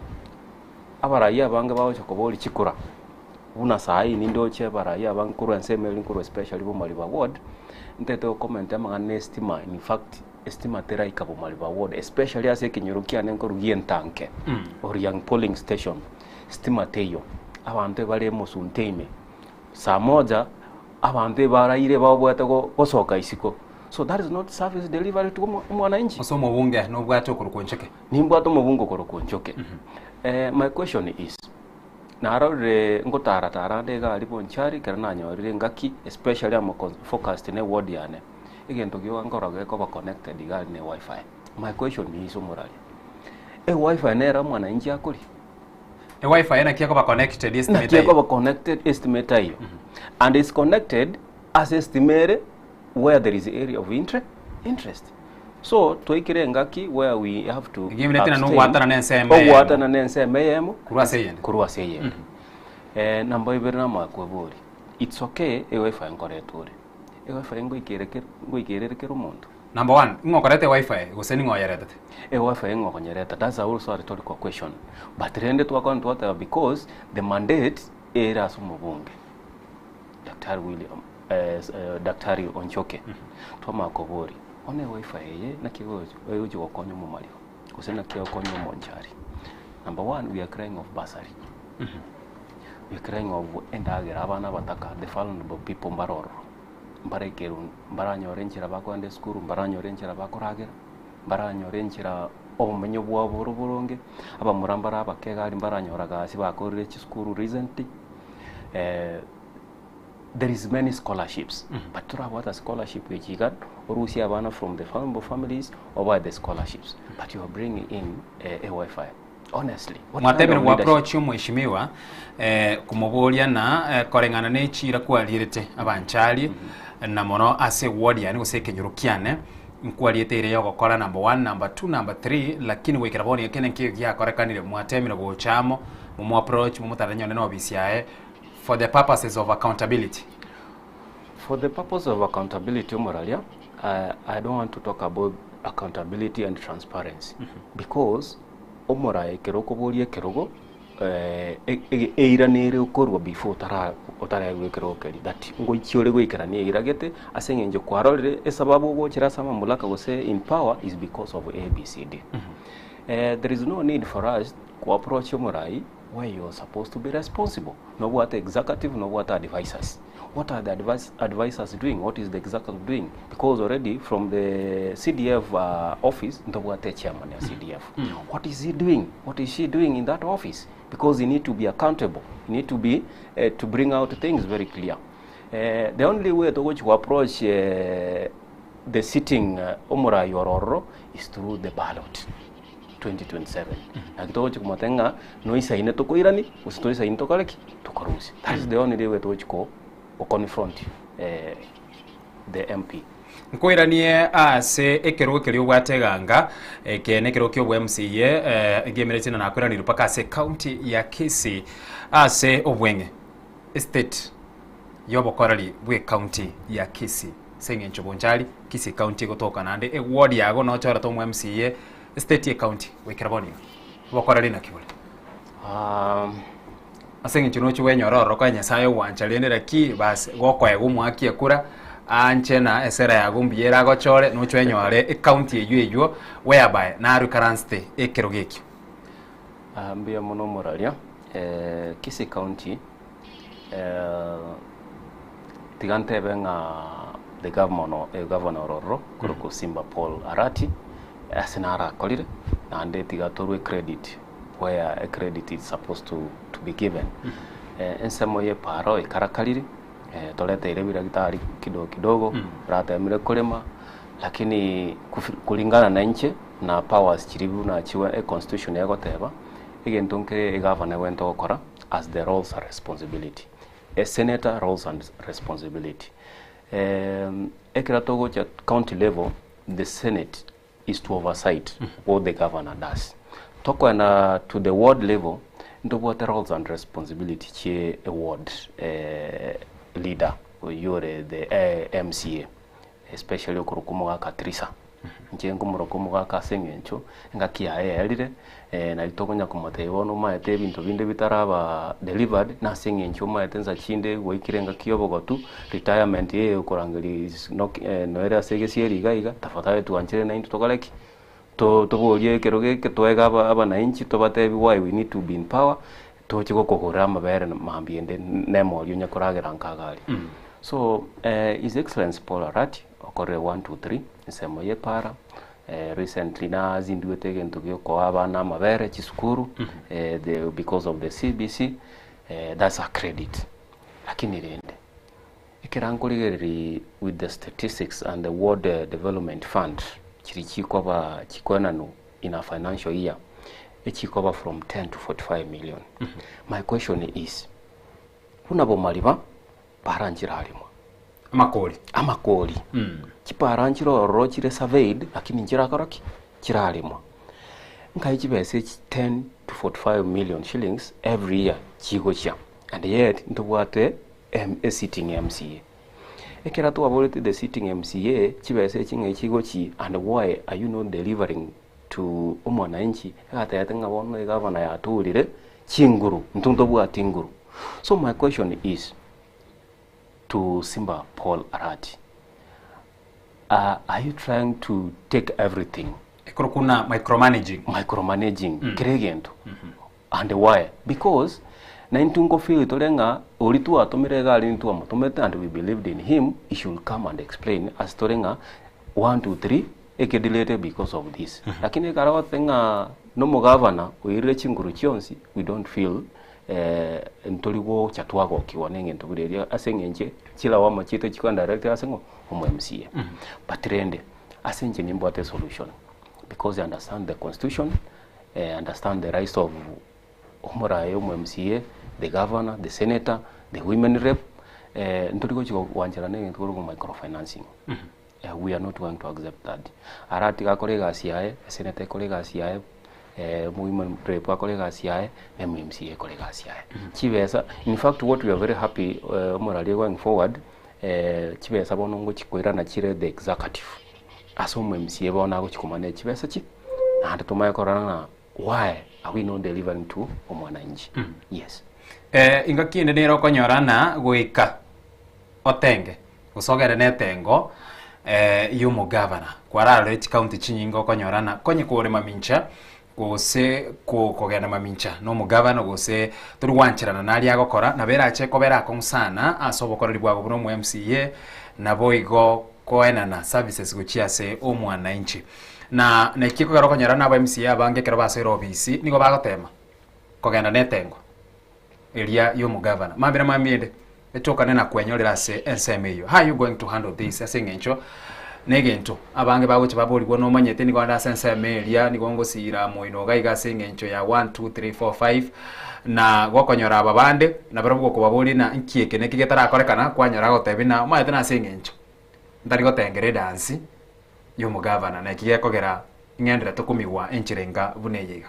Abaraya bange bawo chokoboli chikura. Una sai nindo che baraya bankuru nseme linkuru especially bo maliba ward nteto comment amanga estima in fact estima tera ikabo maliba ward especially ase kinyorukia nenkuru yentanke or young polling station estima teyo abantu bale musunteime saa moja abantu baraire babwata gosoka isiko. So that is not service delivery to mwananchi. Osomo bunge no bwato kurukonchoke nimbwato mubungo kurukonchoke. My question is narore ngotara tarande ga alipo nchari kana nyorire ngaki especially am focused ne ward yane igento gyo ngora ko ba connected ga ne wifi. My question is umurali wifi nera mwana nji akuri wifi ena kiako ba connected estimate kiako ba connected estimate hiyo and it's connected as estimate where there is area of interest. So toikire ngaki where we have to giminete no watana nenseme watana nenseme yemo kurwase yemo namba iberna makwebori it's okay wifi ngoretore wifi ngoikerekero mondo. Number 1 ngokorete wifi guseni ngoyerete wifi ngokonyereta. That's also a rhetorical question but rende to account what because the mandate era sumubunge Daktari Onchoke toma kobori one wifi ye na kigojo wewe ukonyo mu mali kusena kiyo konyo mu nchari. Number 1 we are crying of bursary. We are crying of endagera abana bataka the vulnerable people mbaroro mbarekeru mbaranyo renchira bakwande skuru mbaranyo renchira bakoragera mbaranyo renchira obumenyo bwa buronge abamurambara abakega ari mbaranyoraga asi bakorire chiskuru recently. There is many scholarships, but to what a scholarship which you got, or you see abana from the families, or by the scholarships, but you are bringing in a Wi-Fi. Honestly, mwatebere wa approach mheshimiwa kumubolia na korengana ne chira kwalirete abanchali na mono ase ward yani usekenyurukiane nkwaliyete ire yoko kora number 1 number 2 number 3 lakini wekera boni yakene kya korekanire mwatemire gochamo mu approach mu mutaranyone no bisiae for the purposes of accountability. For the purpose of accountability, Moralia, I don't want to talk about accountability and transparency because Omorai keroko bolie kerogo eiranere ukorwa before otara gwekero that ngo ikiore gwekeranie iragete asengenje kwarorere esababu gochira sama mulaka gose in power is because of ABCD. There is no need for us to approach Omorai where you are supposed to be responsible. No what executive, no what advisors. What are the advisors doing? What is the executive doing? Because already from the CDF office, no what the chairman of CDF. What is he doing? What is she doing in that office? Because you need to be accountable. You need to be to bring out things very clear. The only way to which we approach the sitting Omura Yororo is through the ballot. 2027. Nakitochi kumatenga noisa ine toko irani, usitoisa ine toko leki, toko rusi. That is the only way to which ko confront the MP. Nkoiranie ase ekero kelio gwateganga kene kero kyo bwa MCA gemerete na nakwirani rupaka ase county ya Kisii ase obwenge state yobokorali bwe county ya Kisii senge nchobonjali Kisii county gotoka nande ward yago no chora to mwa MCA state ya county wekeraboni bokorali na kibole asenge nchuno chwenyororo kwa nyasaye wanchaliendera ki bas goko egumwaki ekura anche na esera ya gumbiera gochore no chwenyore county eyo whereby na rukaranste ekerogeki mbia mono moralia Kisii county tigante benga the governor Roro kuruko Simba Paul Arati asinara kolire and tigatorwe credit where a credit is supposed to be given. Ensemoye paro ikarakalire toleta ile bila gitari kidogo rata mire kolema lakini kulingana na nche na powers chiribu na chiwa constitution yako teba igentonke governor wento okora as the roles and responsibility a senator roles and responsibility ekiratogo cha county level the senate is to oversight what the governor does. Toko na to the ward level, ndo what roles and responsibility che a ward leader or you're the MCA, especially okurukumu ga Trisa. Nje ngumurukumu ga sengencho ngakia elire na litokonya kumoteyo no maete bintu binde bitaraba delivered na sengencho maetenza chinde goikirenga kiyobo gotu retirement ye ukorangeli no era segesieri gaiga tafadhali tuanchire na into tokaleki to bolie keroge ke toega abana inchi to batebi why we need to be in power to chiko kohora mabere mambiende nemo yunya koragera nkagari. So His Excellency Paul Arati okore 1 2 3 nsemo ye para recently na zinduete gento ko abana mabere chisukuru because of the CBC that's a credit lakini rende ikiranguligeri with the statistics and the ward development fund chirichikoba chikwenanu in a financial year echikoba from 10 to 45 million. My question is unabo maliba paranjira alimo amakoli chiparanjiro ro chire surveyed lakini njira karaki chira alimo nkai chibese 10 to 45 million shillings every year chigocha and yet ndobwate a sitting MCA ekera to about the sitting MCA chibese chinge chigochi and why are you not delivering to umwananchi ata yatenga bono governor ya tulire chinguru ntundo bwa tinguru. So my question is to Simba Paul Arati, are you trying to take everything? Kuna micromanaging kiregento and why? Because na intungo feel tolenga olitu atomire gali ntu amotomete and we believed in him. He should come and explain as tolenga 1 2 3 ekedilete because of this. Lakini karawa tenga no mugavana uire chinguru chionsi, we don't feel ntoliwo chatwago kiwanenge ntubureria asengenje chila wama chito chikwa director asengo omo MCA. But rende asenje nimboate solution because they understand the constitution, understand the rights of omorayo omo MCA, the governor, the senator, the women rep. Ntoligo chiko wanjara nenge ntoligo microfinancing. We are not going to accept that. Arati ka kolega siae, senator kolega siae, women rep kolega siae, MMCA kolega siae. Chibesa, in fact, what we are very happy morally going forward, chibesa bonongo chikwira na chire the executive. Aso MMCA bona go chikumane chibesa chi. Na hata tumaye korana why are we not delivering to omwananchi? Yes. Ingakinde nero konyorana goika otenge. Usogere netengo yumo governor kwarara reti county chinyingo konyorana konye kore mamincha gose kogenda mamincha no mu governor gose turi wanchirana nali agokora na bera ache kobera konsana asobokoreri bwa buno mu MCA na boigo koenana services guchiase omwananchi na nekiko garo konyorana aba MCA abange kero basero obisi nigo bagotema kogenda netengo elia yumo governor mambira mambinde etoka nena kwenyorera se NSMU. How are you going to handle this asengencho negento abange bagoche baboli bono manyete ni kwanda NSMU elia ni gongo sira moino gaiga sengencho ya 1 2 3 4 5 na gwakonyora ababande na barabwo ko baboli na nkieke nekigetara korekana kwanyora gotebina mayete na sengencho ndari gotengere dance yo mugavana na kiye kogera ngendera tokumiwa enchirenga buneyiga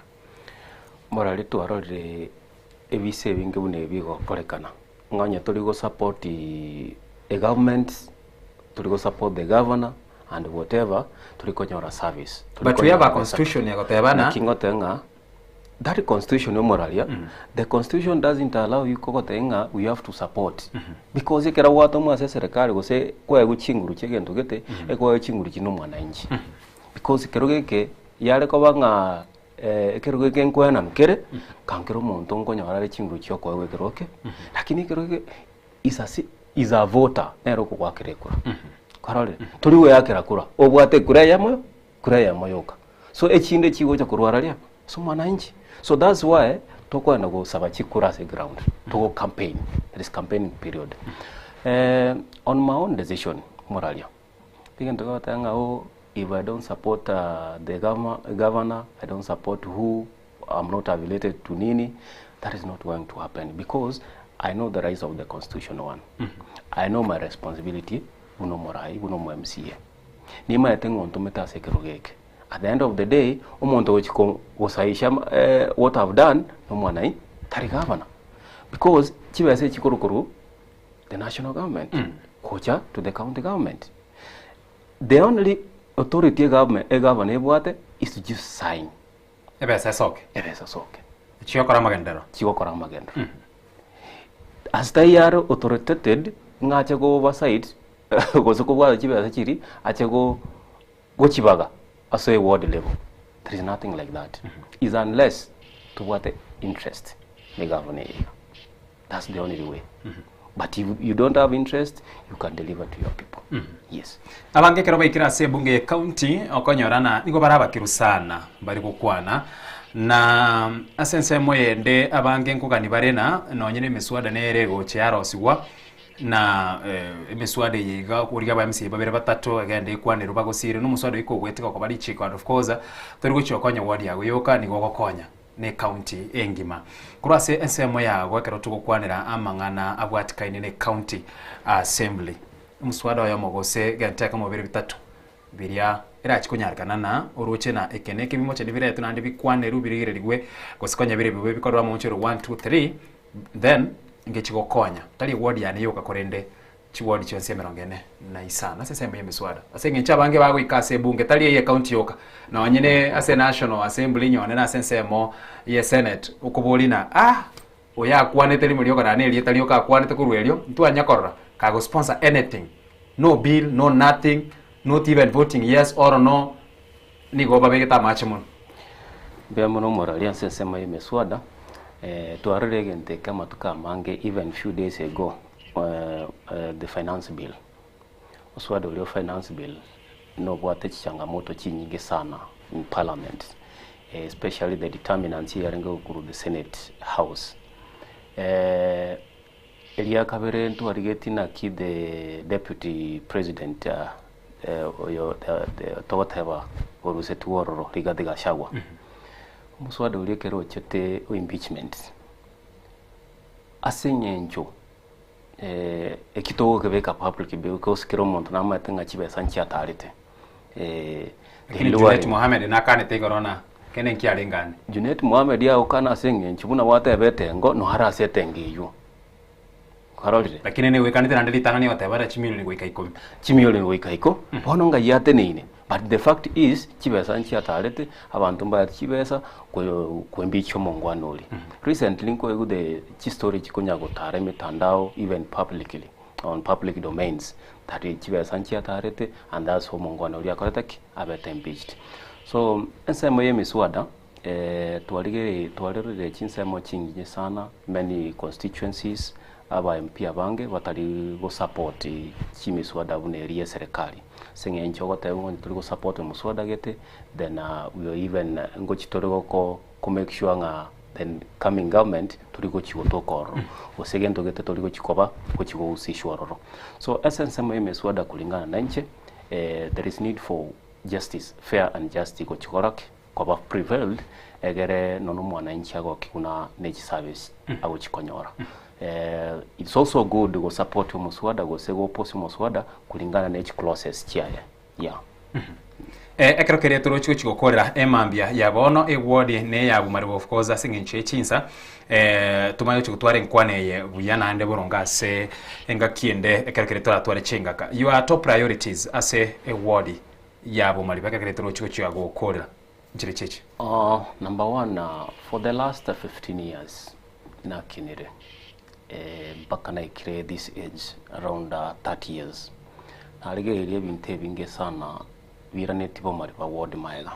morali twarore ebise binge bunebigo korekana nganya tuligo support a government, tuligo support the governor and whatever tuligo nyora service. But we have a constitution ya gotebana. Kingotenga that constitution moralia. The constitution doesn't allow you kogotenga we have to support. Because ikera watu mu serikali go se kwa guchinguru chegento gete ekwa chinguru kino mwananchi. Because kerogeke yale ko banga kerogeke nkwena nkere kankero muntu ngonyora chinguru chyo kwa wekeroke. Lakini kerogeke is a voter nero ko kwakerekura. Karole turiwe yakera kura obwate kura yamo yoka. So echinde chigo cha kurwaralia so mwananchi. So that's why tokwenda go saba chikura se ground to go campaign. There is campaigning period. On my own decision moralia. Pigen to go tanga if I don't support the governor, I don't support who, I'm not affiliated to Nini, that is not going to happen because I know the rights of the constitution one. I know my responsibility, uno morai, uno mo MCA. Nima yatengo ontometa sekerogeke. At the end of the day, umonto wachiko wasaisha what I've done, no mwanai, tari governor. Because chiwe se chikurukuru, the national government, kocha to the county government. The only authority a government is to just sign. Ebesa soke. Chiokora magendero. As they are authoritated, ngache go oversight, go so go chiba chiri, ache go chibaga, as a ward level. There is nothing like that. Is unless to what interest the government. That's the only way. But if you don't have interest, you can deliver to your people. Yes. Abange kero baikira se bunge county okonyorana nigo baraba kirusana bari kukwana na asense moyende abange nkugani barena nonyene meswada nerego cyarosiwa na meswada yiga kuriga ba MC babere batatu agende kwanira bagosire n'umuswada ikogwetika ko bari chiko and of course turi gucyokonya wadi yago yoka nigo gokonya ne county engima kurase ensemo yago kero tukukwanira amangana abwatikaine ne county assembly muswada wa yamogose ganteka mu biri bitatu birya era chikunyarikana na uruche na ekeneke bimoche nibire tunandi bikwane rubirire rigwe gosikonya bire bibe bikorwa mu nchero 1 2 3 then ngechikokonya tali ward yani yoka korende chiward chonse 40 na isana sese mbe miswada asenge nchabange bago ikase bunge tali ye county yoka na wanyene ase national assembly nyone na sensemo ye senate ukubulina oya kwane teli mulioka na neli tali yoka kwane tekurwelio mtu anyakorra kago sponsor anything, no bill, no nothing, not even voting yes or no. Ni go babegeta machimon. Bia mono moralia sensema imeswada tuarere gente kama tukamange even few days ago the finance bill. Oswada ulio finance bill no bwate changamoto chinyingi sana in parliament, especially the determinants here ngo kuru the Senate House. Elia kabere ntu arigeti na ki the deputy president oyo the toteba oruse tuororo Rigathi Gachagua. Muswada uliekero chete impeachment. Asenyenjo ekitogo kebeka public because kero muntu namatenga chibesa nchiatarite. Junet Mohamed nakane tegorona kenen kialengane. Junet Mohamed ya ukana asenyenjo buna wate betengo no harase tengeyo. Karolire. Lakini ne wekanite nandeli tanani watebara chimilo ni weka iko. Chimilo ni weka iko. Bono nga yate nine. But the fact is chibesa nchiatarite abantu mba chibesa kwembicho mongwanoli. Recently nko the story chikonya gotare mitandao even publicly on public domains that chibesa nchiatarite and that's how mongwanoli akoretaki abete impeached. So ensemo yemiswada twaligere chinsemo chingi sana many constituencies aba MP abange batali go support chimiswada bunerie serikali senge nchogote ngo tuli go support muswada gete then we are even ngo chitorego ko make sure nga then coming government tuli go chigotokoro osegento gete tuli go chikoba ko chigo usishwororo. So essence mo miswada kulingana na nche there is need for justice, fair and just go chikorake kwa prevailed egere nono mwananchi ago kikuna nechi service ago chikonyora. It's also good to support muswada go sego posi muswada kulingana na each clauses chiaya. Yeah. Ekero kere torochiko chikokorera emambia yabono ewodi ne yabumari of course asinginche chinsa tumayo chikutware nkwane ye buyana ande boronga se enga kiende ekero kere toratware chingaka. Your top priorities ase ewodi yabumari bakere torochiko chiago korera nchire cheche. Number one, for the last 15 years na kinire back na ikire this age around 30 years alige ile binte binge sana virane tipo mari ba ward maega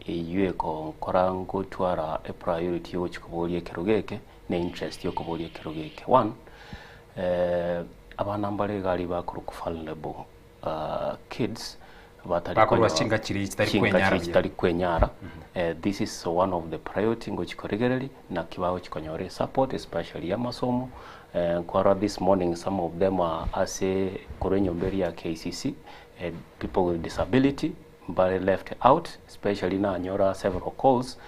yue ko korango twara a priority yo chikobolie kerogeke na interest yo kobolie kerogeke. One, abana mbale gali ba kuru vulnerable kids batari chinga chiri kwenyara. This is one of the priority ngo chikoregereri na kibao chikonyore support especially ya masomo. Kwara this morning some of them are ase korenyo mberi ya KCC people with disability but left out, especially na nyora several calls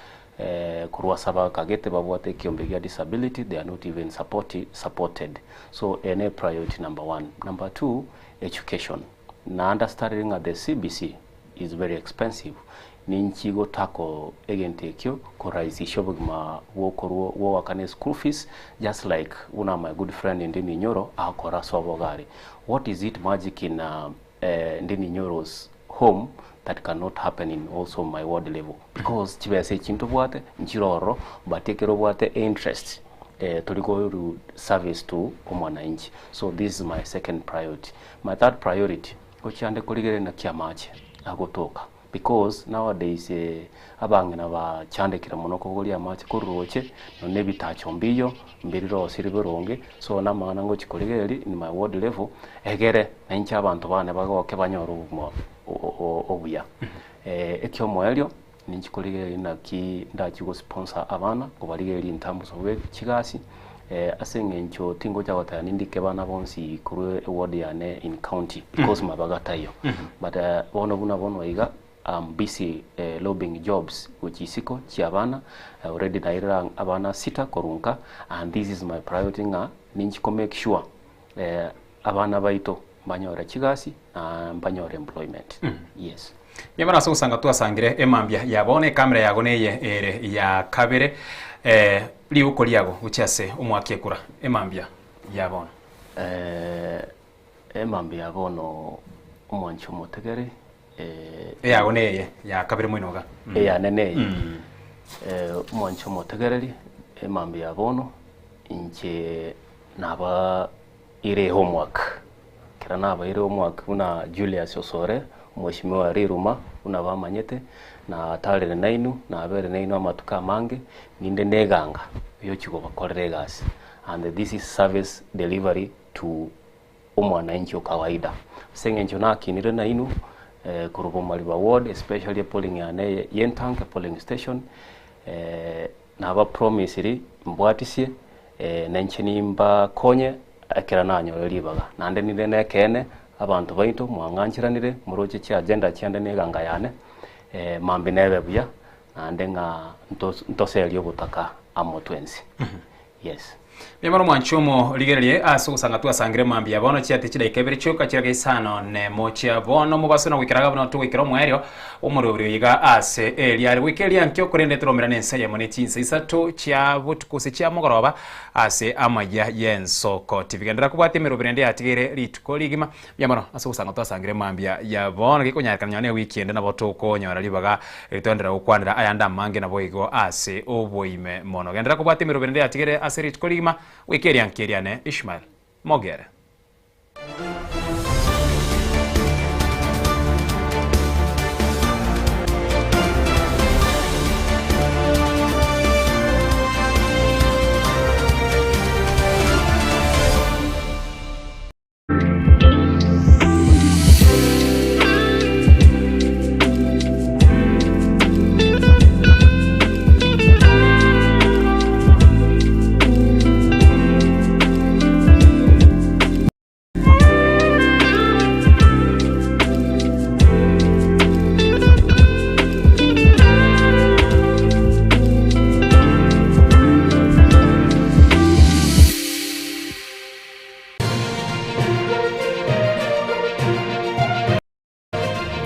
kurwa saba kagete babwate kiombegia disability, they are not even supported. So any priority number one. Number two, education. Na understanding at the CBC is very expensive. Ninchi go tako egente kyo koraisisho bugma wo wakane school fees just like one of my good friend in Ndini Nyoro akora sobogari. What is it magic in Ndini Nyoro's home that cannot happen in also my ward level? Because chibese chinto bwate njiroro batekero bwate interest tuligo service to omwananchi. So this is my second priority. My third priority ochande kuligere na kiamache agotoka because nowadays abangena ba chande kira monoko goli amache kuruoche no nebitacho mbiyo mbiriro siriberonge. So namana ngo chikuligere in my ward level egere nanchi abantu bane bagoke banyoro obuya ekyo moelyo ninchikuligere na ki ndachigo sponsor abana kubaligere in terms of chigasi asengencho tingo cha watani ndike bana bonsi kuru ward yane in county because mabagata yo but bono iga I'm busy lobbying jobs which isiko chiabana already daira abana sita korunka and this is my priority nga ninchiko make sure abana baito banyora chigasi banyora employment. Yes. Yabana so sanga twasangire emambia yabone kamera yagoneye ere ya kabere liuko liago uchase umwake kura emambia yabona emambia yabono umwancho motegere yagoneye ya kabere mwinoga ya nene umwancho motegereri emambia yabono inche naba ire homework kira naba ire homework una Julius Osore mheshimiwa Riruma una bamanyete na talere nainu na abere nainu amatuka mange ninde neganga yo chigo bakorere gasi and this is service delivery to umwananchi kawaida. Sengencho na kinire nainu kurubu maliba ward, especially polling yane Yentank polling station, naba promise ri mbwatisye nenchini mba konye akira nanyo libaga nande ni ne kene abantu baito mwanganchiranire muroche cha agenda cyande ne ganga yane mambi nebe buya nande nga ntoseli obutaka amotwensi. Yes. Mimaro mwanchumo ligerelie aso usanga twasangire mambi yabono cyate kidaikebere cyoka kirage isano ne mochya bono mubasona wikiraga bono tuwikira omwerio omurobiri yiga ase eliari wikeli yankyo kurende turomera nensa ya monetinsa isato kya butukuse kya mugoroba ase amaya Yensoko tivigendera kubwate mirobirende yatigere lituko ligima mimaro aso usanga twasangire mambi yabono gikonyarikanya ne weekend na botoko nyara libaga litondera ukwanira ayanda mange na boigo ase oboime mono gendera kubwate mirobirende yatigere ase lituko ligima wikeriankeriane Ishmael Mogere.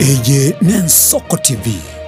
Eje Yensoko TV.